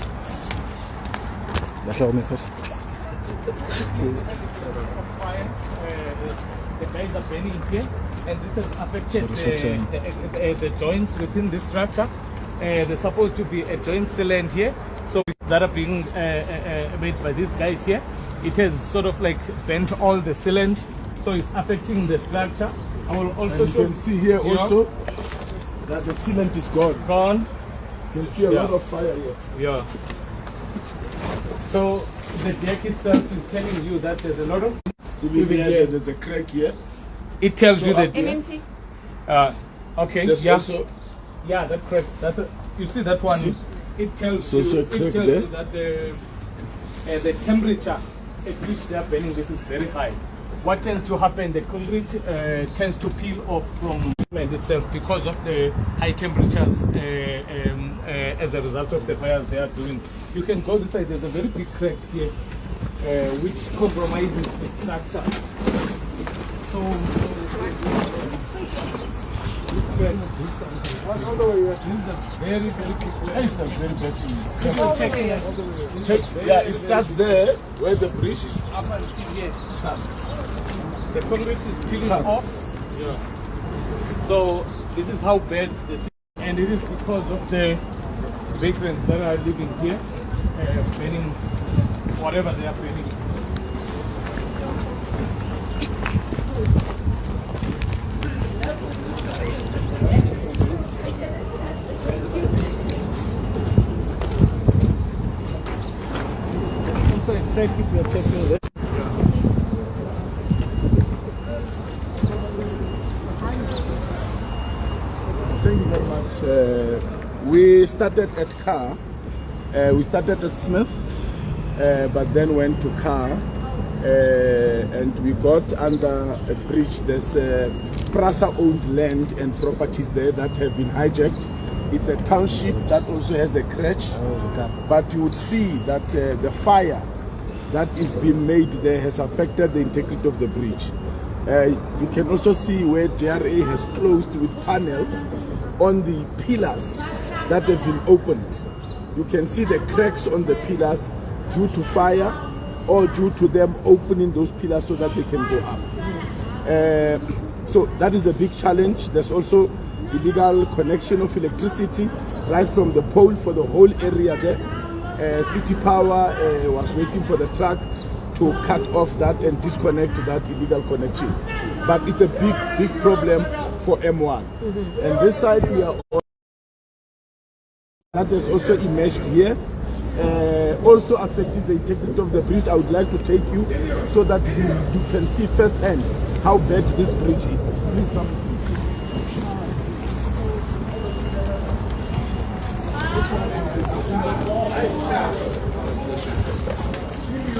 Let me first. fire, the guys are burning here, and this has affected the joints within this structure. There's supposed to be a joint cylinder here, so that are being made by these guys here. It has sort of like bent all the cylinder, so it's affecting the structure. I will also And show you can see here also that the sealant is gone. Gone. You can see a lot of fire here. Yeah. So the deck itself is telling you that there's a lot of. Even here, there's a crack here. It tells So you that. up here, Okay. There's Yeah. also Yeah, that crack. You see that one? See? It tells So you. it's a It crack tells there. you that the temperature at which they are burning this is very high. What tends to happen? The concrete tends to peel off from itself because of the high temperatures as a result of the fires they are doing. You can go this side. There's a very big crack here, which compromises the structure. So this crack. very big crack. It's a very bad thing. Check here. Yeah, it starts there where the bridge is. Up until here. The concrete is peeling off. Yeah. So this is how bad this is, and it is because of the vagrants that are living here, burning whatever they are burning. Also, a crack if you are checking that. Thank you very much. We started at Car. We started at Smith, but then went to Car, and we got under a bridge. There's Prasa-owned land and properties there that have been hijacked. It's a township that also has a crutch, but you would see that the fire that is being made there has affected the integrity of the bridge. You can also see where JRA has closed with panels on the pillars that have been opened. You can see the cracks on the pillars due to fire or due to them opening those pillars so that they can go up. So that is a big challenge. There's also illegal connection of electricity right from the pole for the whole area there. City Power was waiting for the truck to cut off that and disconnect that illegal connection. But it's a big problem for M1. And this side we are that has also emerged here, also affected the integrity of the bridge. I would like to take you so that you can see firsthand how bad this bridge is. Please come. I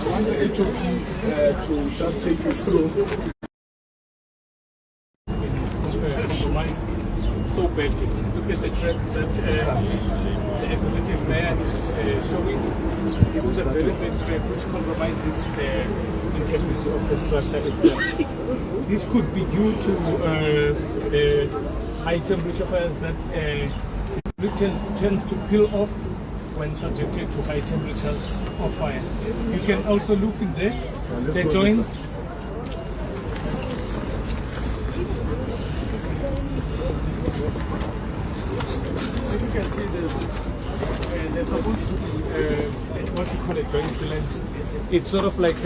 want the HOT to just take you through. So bad. Look at the track that the executive mayor is showing. This is a very bad track which compromises the integrity of the structure itself. This could be due to the high temperature fires that it tends to peel off when subjected to high temperatures of fire. You can also look in there, the joints. You can see there's supposed to be what you call a joint cylinder. It's sort of like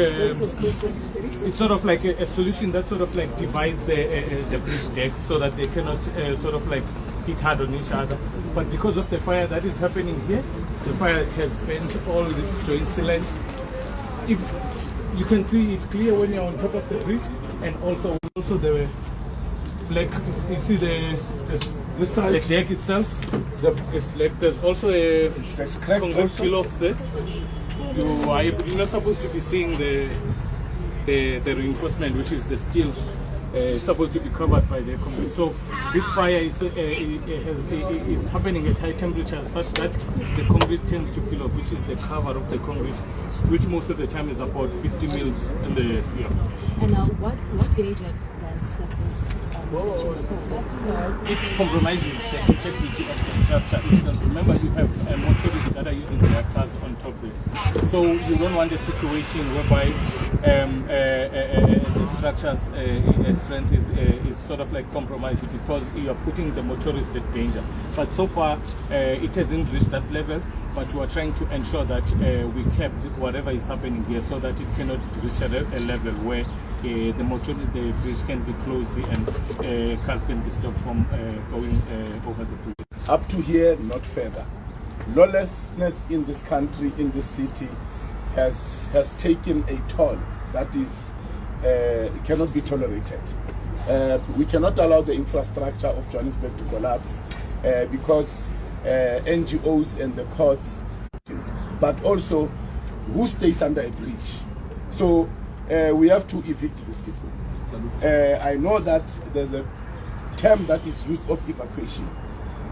a solution that sort of like divides the bridge decks so that they cannot sort of like hit hard on each other. But because of the fire that is happening here, the fire has bent all this joint cylinder. If you can see it clear when you're on top of the bridge, and also the black. You see this side, the deck itself is black. There's also a concrete peel off there. You're not supposed to be seeing the reinforcement, which is the steel. It's supposed to be covered by the concrete. So this fire is happening at high temperatures such that the concrete tends to peel off, which is the cover of the concrete, which most of the time is about 50 mils in the year. And what gauge does this it compromises the integrity of the structure itself. Remember, you have motorists that are using their cars on top of it. So you don't want a situation whereby the structure's strength is sort of like compromised because you are putting the motorist at danger. But so far, it hasn't reached that level. But we are trying to ensure that we kept whatever is happening here so that it cannot reach a level where the bridge can be closed and cars can be stopped from going over the bridge. Up to here, not further. Lawlessness in this country, in this city, has taken a toll that is cannot be tolerated. We cannot allow the infrastructure of Johannesburg to collapse because NGOs and the courts, but also who stays under a bridge. So we have to evict these people. I know that there's a term that is used of evacuation,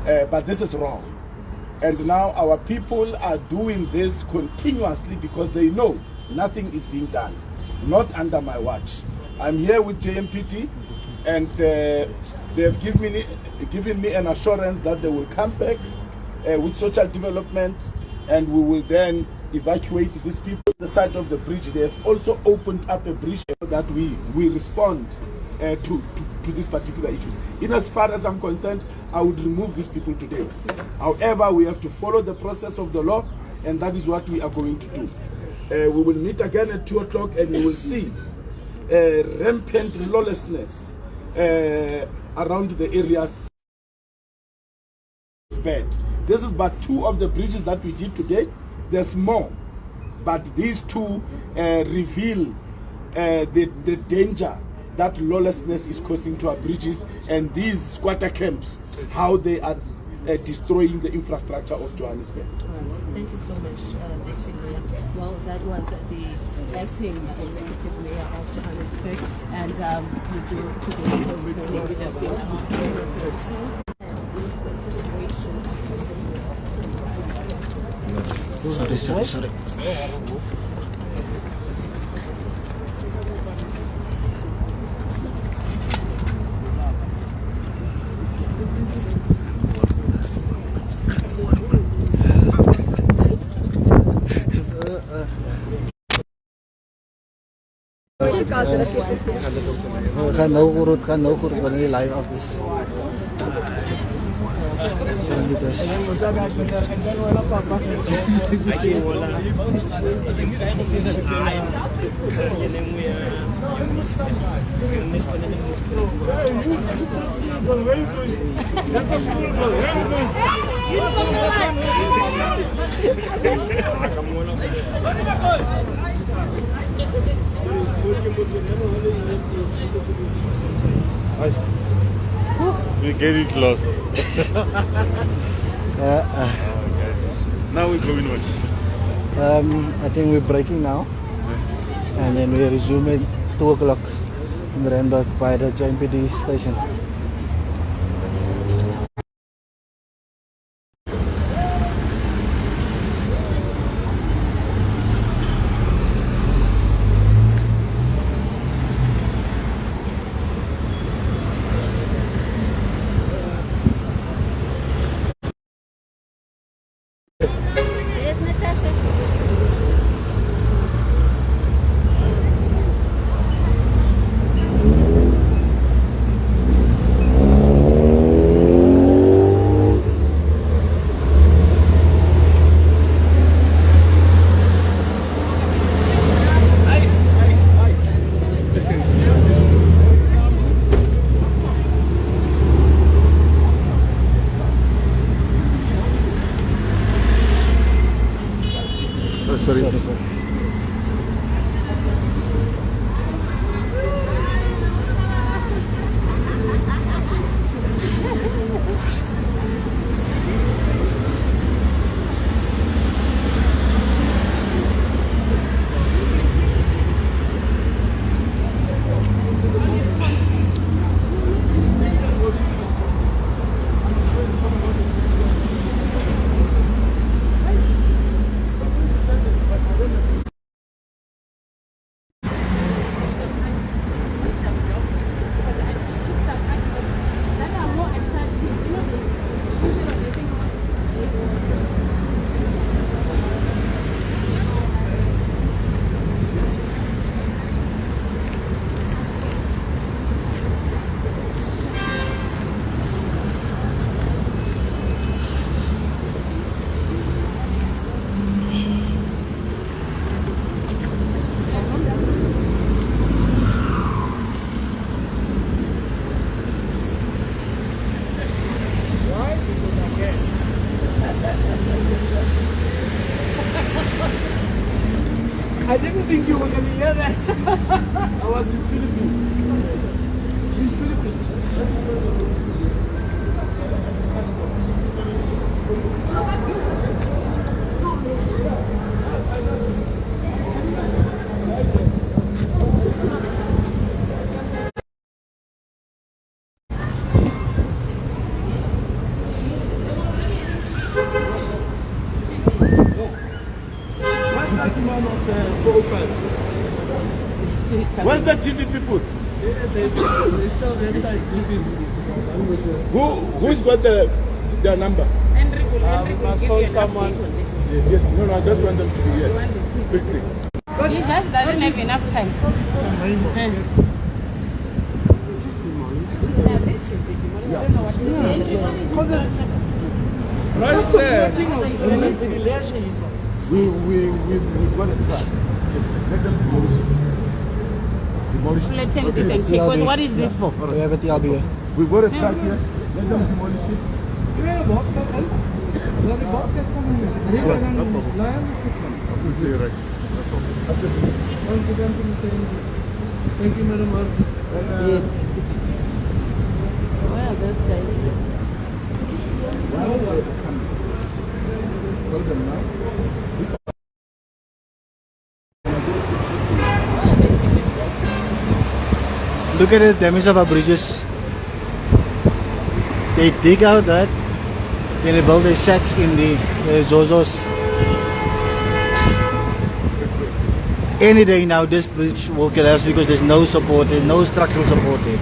but this is wrong. And now our people are doing this continuously because they know nothing is being done, not under my watch. I'm here with JMPT, and they have given me an assurance that they will come back with social development, and we will then evacuate these people on the side of the bridge. They have also opened up a bridge so that we respond to these particular issues. In as far as I'm concerned, I would remove these people today. However, we have to follow the process of the law, and that is what we are going to do. We will meet again at 2 o'clock, and we will see rampant lawlessness around the areas. Bad. This is but 2 of the bridges that we did today. There's more, but these 2 reveal the danger that lawlessness is causing to our bridges and these squatter camps, how they are destroying the infrastructure of Johannesburg. Thank you so much, Acting Mayor. Well, that was the Acting Executive Mayor of Johannesburg, and we go to the house. What is the situation Sorry. Gaan nou goed wanneer die live af is. So dit is. We get it lost. Now we're going what? I think we're breaking now, and then we resume at 2 o'clock in Randburg by the JMPD station. There's Natasha. Sorry. I didn't think you were going to hear that. I was in Philippines. In Philippines. Where's the TV people? Who's got their number? Must phone someone. Yes, no, I just want them to be here quickly. But he just doesn't have enough time. Right there. We've got a truck. Let them demolish. Flatten this and take. What is it for? We have a TLB here. We've got a truck here. Let them demolish it. Absolutely right. Thank you, Madam. Yes. Where are those guys? Tell them now. Look at the damage of our bridges. They dig out that, then they build their shacks in the Zozos. any day now this bridge will collapse because there's no support, there's no structural support there.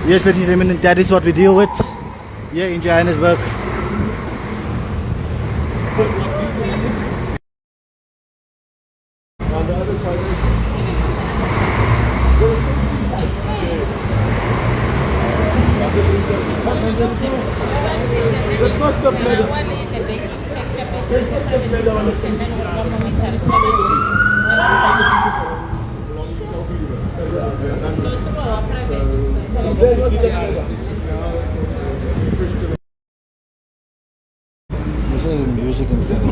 Yes, ladies and gentlemen, that is what we deal with here in Johannesburg. On the other side, there's no step ladder. There's no step ladder on the side. This is music and stuff.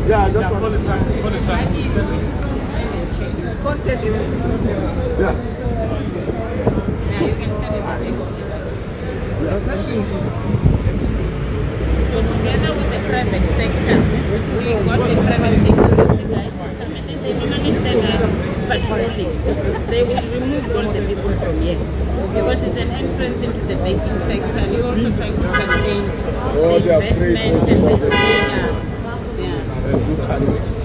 Yeah, just want to say. Yeah. So together with the private sector, we got the private security guys. They manage the patrolling. They will remove all the people from here. Because it's an entrance into the banking sector. And you're also trying to sustain the investment and the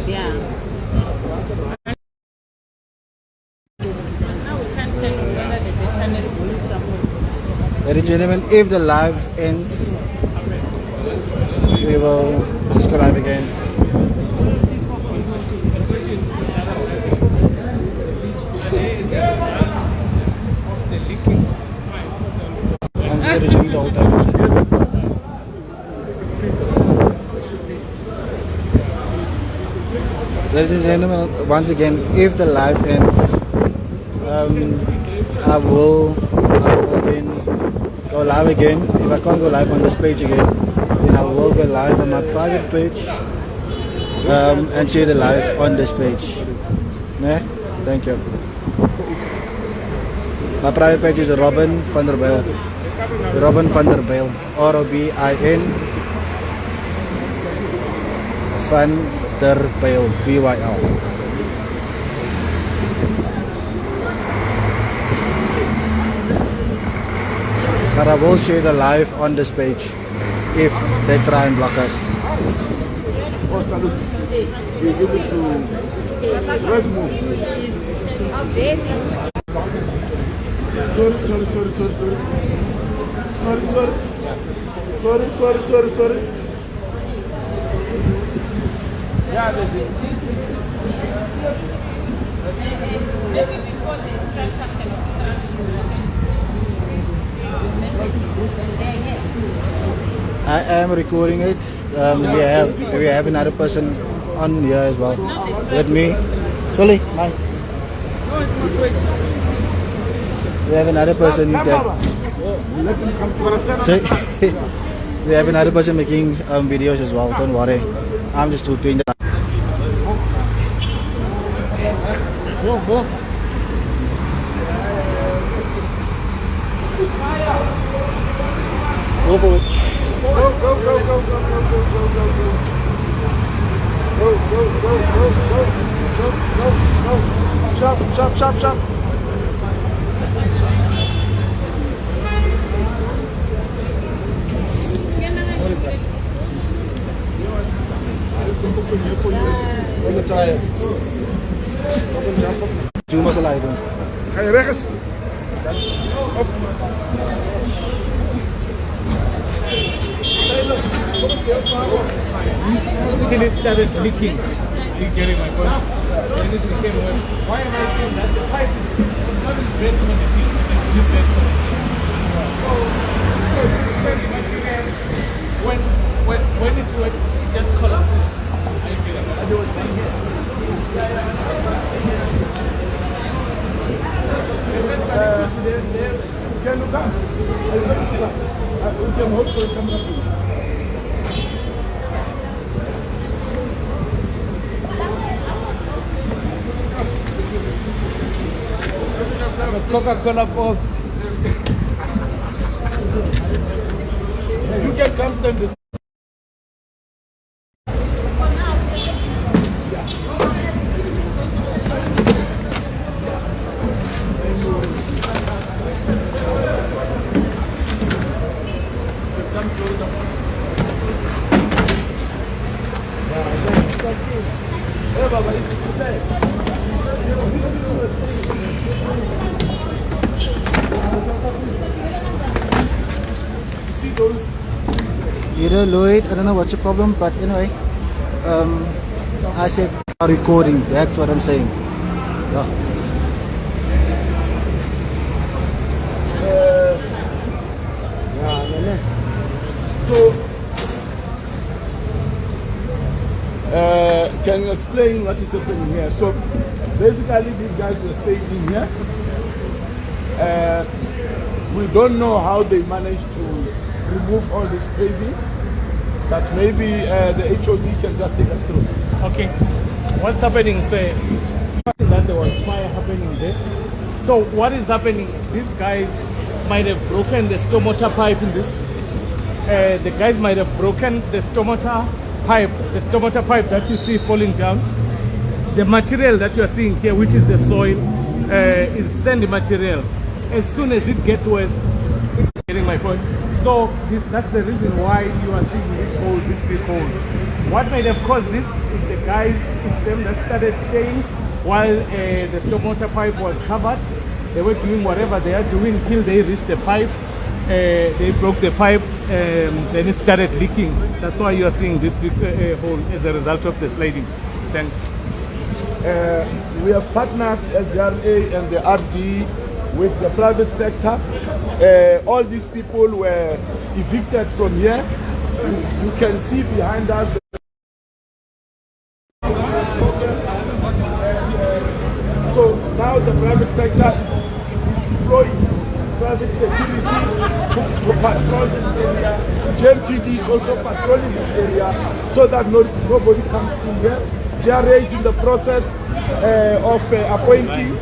yeah. Because now we can't tell whether the channel will somewhere. Ladies and gentlemen, if the live ends, we will just go live again. I'm just resume the whole time. Ladies and gentlemen, once again, if the live ends, I will then go live again. If I can't go live on this page again, then I will go live on my private page and share the live on this page. Yeah? Thank you. My private page is Robin van der Bijl. Robin van der Bijl. R-O-B-I-N Van der Bijl. B-Y-L. But I will share the live on this page if they try and block us. Oh, salute. We give it to Resmo. Sorry. Yeah, they did. Maybe before the train comes and obstruct I am recording it. We have another person on here as well with me. Sorry, hi. We have another person that. So, we have another person making videos as well. Don't worry. I'm just doing that. Go. Go for it. Go. Sharp. On the tire. Zoom as alive. Ga je weg eens? Of... Till it started leaking. You getting my point? When it became wet. Why am I saying that? The pipe is not in bed when it's in bed. When it's wet, it just collapses. I feel like I was staying here. Can you come? We can hold for the camera. Coca-Cola post. You can come stand this. Come closer. those. Lloyd, I don't know what's your problem, but anyway, I said recording. That's what I'm saying. Yeah. So, can you explain what is happening here? So, basically, these guys were staying in here. We don't know how they managed to remove all this paving, but maybe the HOD can just take us through. Okay. What's happening, say, that there was fire happening there. So what is happening, these guys might have broken the stormwater pipe in this. The guys might have broken the stormwater pipe that you see falling down. The material that you are seeing here, which is the soil, is sandy material. As soon as it gets wet, it's getting my point. So that's the reason why you are seeing this hole, this big hole. What might have caused this is the guys, it's them that started staying while the stormwater pipe was covered. They were doing whatever they are doing till they reached the pipe. They broke the pipe, then it started leaking. That's why you are seeing this big hole as a result of the sliding. Thanks. We have partnered SRA and the RD with the private sector. All these people were evicted from here. You can see behind us. So now the private sector is deploying private security to patrol this area. JMPD is also patrolling this area so that nobody comes in here. JRA is in the process of appointing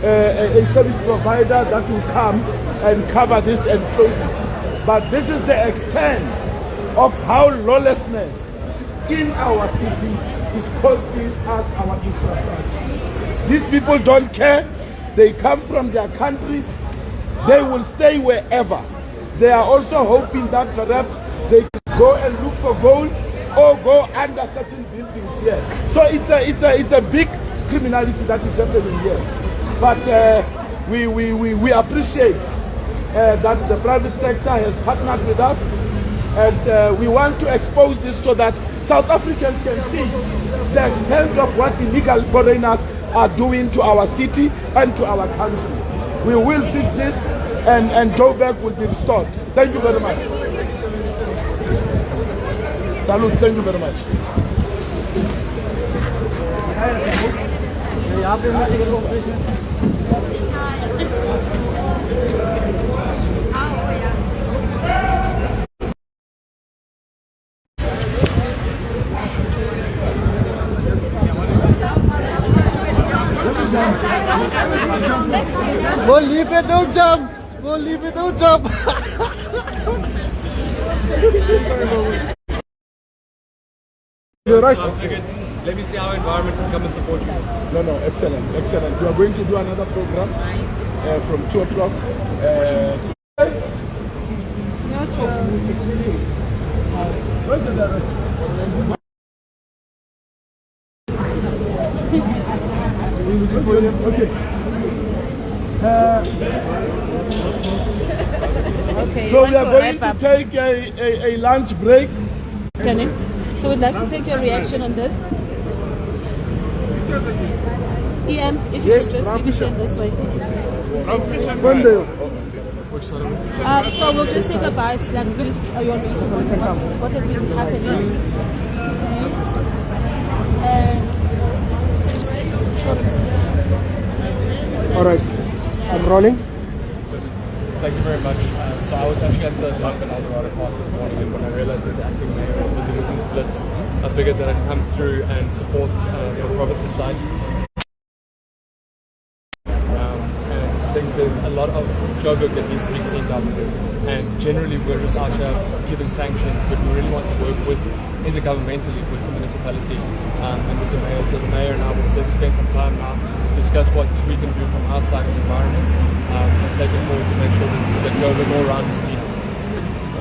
a service provider that will come and cover this and close it. But this is the extent of how lawlessness in our city is costing us our infrastructure. These people don't care. They come from their countries. They will stay wherever. They are also hoping that perhaps they can go and look for gold or go under certain buildings here. So it's a big criminality that is happening here. But we appreciate that the private sector has partnered with us, and we want to expose this so that South Africans can see the extent of what illegal foreigners are doing to our city and to our country. We will fix this, and Joburg will be restored. Thank you very much. Salute, thank you very much. We'll leave it, don't jump. We'll leave it, don't jump. You're right. So I figured, let me see how environment can come and support you. No, excellent, excellent. We are going to do another program from 2 o'clock. Where's the director? Okay. So we are going to take a lunch break. Kunene, so we'd like to take your reaction on this. EM, if you could just maybe turn this way. So we'll just take a bite, like just your what has been happening. All right, I'm rolling. Thank you very much. So I was actually at the London Eldorado Park this morning, and when I realized that the acting mayor was busy with these blitz, I figured that I'd come through and support from the province's side. And I think there's a lot of Joburg that needs to be cleaned up, and generally we're just out here giving sanctions, but we really want to work with intergovernmentally with the municipality and with the mayor. So the mayor and I will spend some time now, discuss what we can do from our side as environment, and take it forward to make sure that Joburg all around is clean.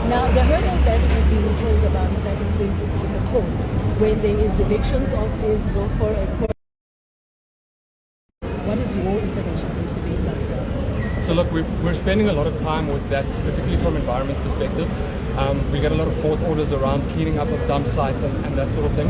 Now, the hurdle that we've been told about is that it's been put to the courts when there is evictions of this law for a court. What is your intervention going to be like? So look, we're spending a lot of time with that, particularly from environment's perspective. We get a lot of court orders around cleaning up of dump sites and that sort of thing.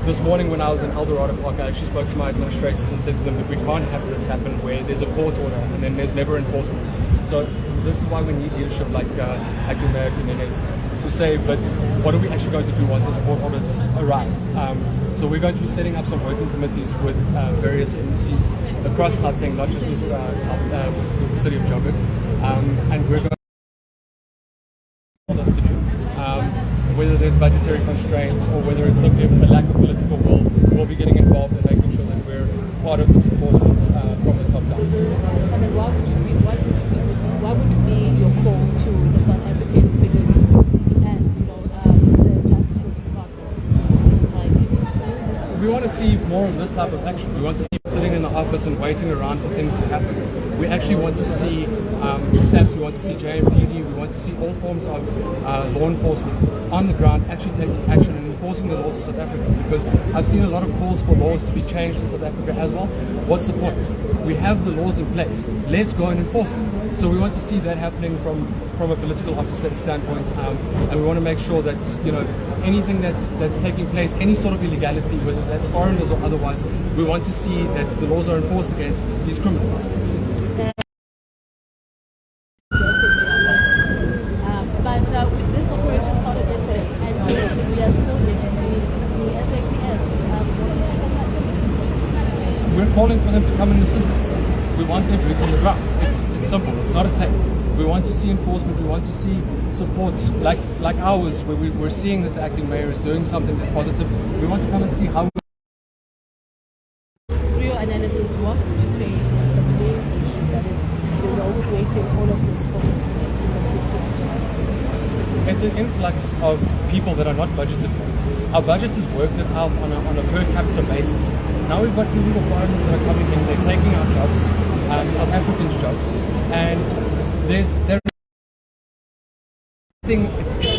This morning when I was in Eldorado Park, I actually spoke to my administrators and said to them that we can't have this happen where there's a court order and then there's never enforcement. So this is why we need leadership like Acting Mayor Kunene's to say, but what are we actually going to do once those court orders arrive? So we're going to be setting up some working committees with various MCs across Gauteng, not just with the city of Joburg, and we're going to us to do. Whether there's budgetary constraints or whether it's simply a lack of political will, we'll be getting involved in making sure that we're part of this enforcement from the top down. And then what would be your call to the South African figures and the Justice Department? We want to see more of this type of action. We want to see sitting in the office and waiting around for things to happen. We actually want to see SAPs, we want to see JMPD, we want to see all forms of law enforcement on the ground actually taking action and enforcing the laws of South Africa, because I've seen a lot of calls for laws to be changed in South Africa as well. What's the point? We have the laws in place. Let's go and enforce them. So we want to see that happening from a political office standpoint, and we want to make sure that anything that's taking place, any sort of illegality, whether that's foreigners or otherwise, we want to see that the laws are enforced against these criminals. But this operation started yesterday, and yes, we are still yet to see the SAPS. We're calling for them to come and assist us. We want their boots on the ground. It's simple. It's not a tape. We want to see enforcement. We want to see support like ours, where we're seeing that the acting mayor is doing something that's positive. We want to come and see how. Through your analysis, what would you say is the main issue that is waiting all of these policies in the city? It's an influx of people that are not budgeted for. Our budget is worked out on a per capita basis. Now we've got illegal foreigners that are coming in, they're taking our jobs, South Africans' jobs, and it's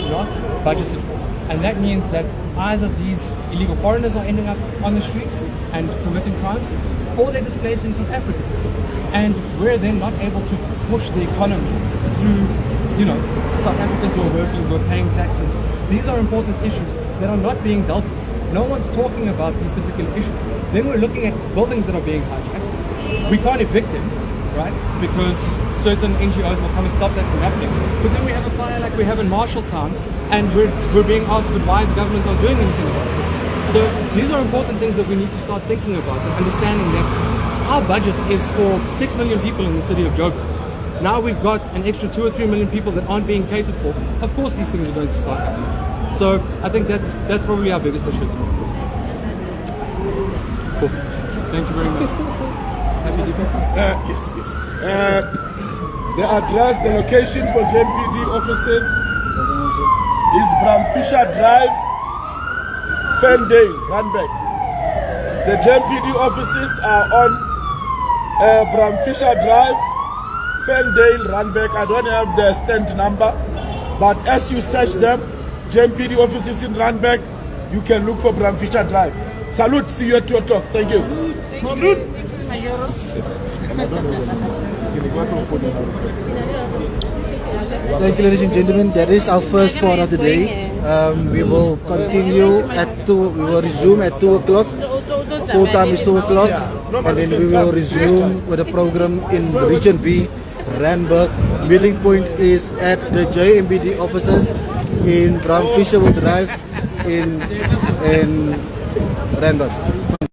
not budgeted for. And that means that either these illegal foreigners are ending up on the streets and committing crimes, or they're displacing South Africans. And we're then not able to push the economy through South Africans who are working, who are paying taxes. These are important issues that are not being dealt with. No one's talking about these particular issues. Then we're looking at buildings that are being hijacked. We can't evict them, right? Because certain NGOs will come and stop that from happening. But then we have a fire like we have in Marshalltown, and we're being asked, but why is the government not doing anything about this? So these are important things that we need to start thinking about and understanding that our budget is for 6 million people in the city of Joburg. Now we've got an extra 2 or 3 million people that aren't being catered for. Of course these things are going to start happening. So I think that's probably our biggest issue. Cool. Thank you very much. Happy to be Yes. The address, the location for JMPD offices is Bram Fisher Drive, Ferndale, Randburg. The JMPD offices are on Bram Fisher Drive, Ferndale, Randburg. I don't have the stand number, but as you search them, JMPD offices in Randburg, you can look for Bram Fisher Drive. Salute, see you at 2 o'clock. Thank you. Thank you, ladies and gentlemen. That is our first part of the day. We will continue at 2. We will resume at 2 o'clock. Full time is 2 o'clock, and then we will resume with the program in Region B, Randburg. Meeting point is at the JMPD offices in Bram Fisher Drive in Randburg.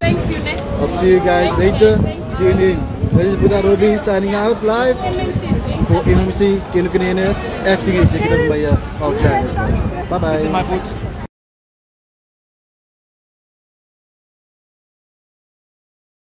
Thank you, Nick. I'll see you guys later. Tune in. This is Buddha Robi signing out live for MMC Kunene, Acting Executive Mayor of Johannesburg. Bye bye.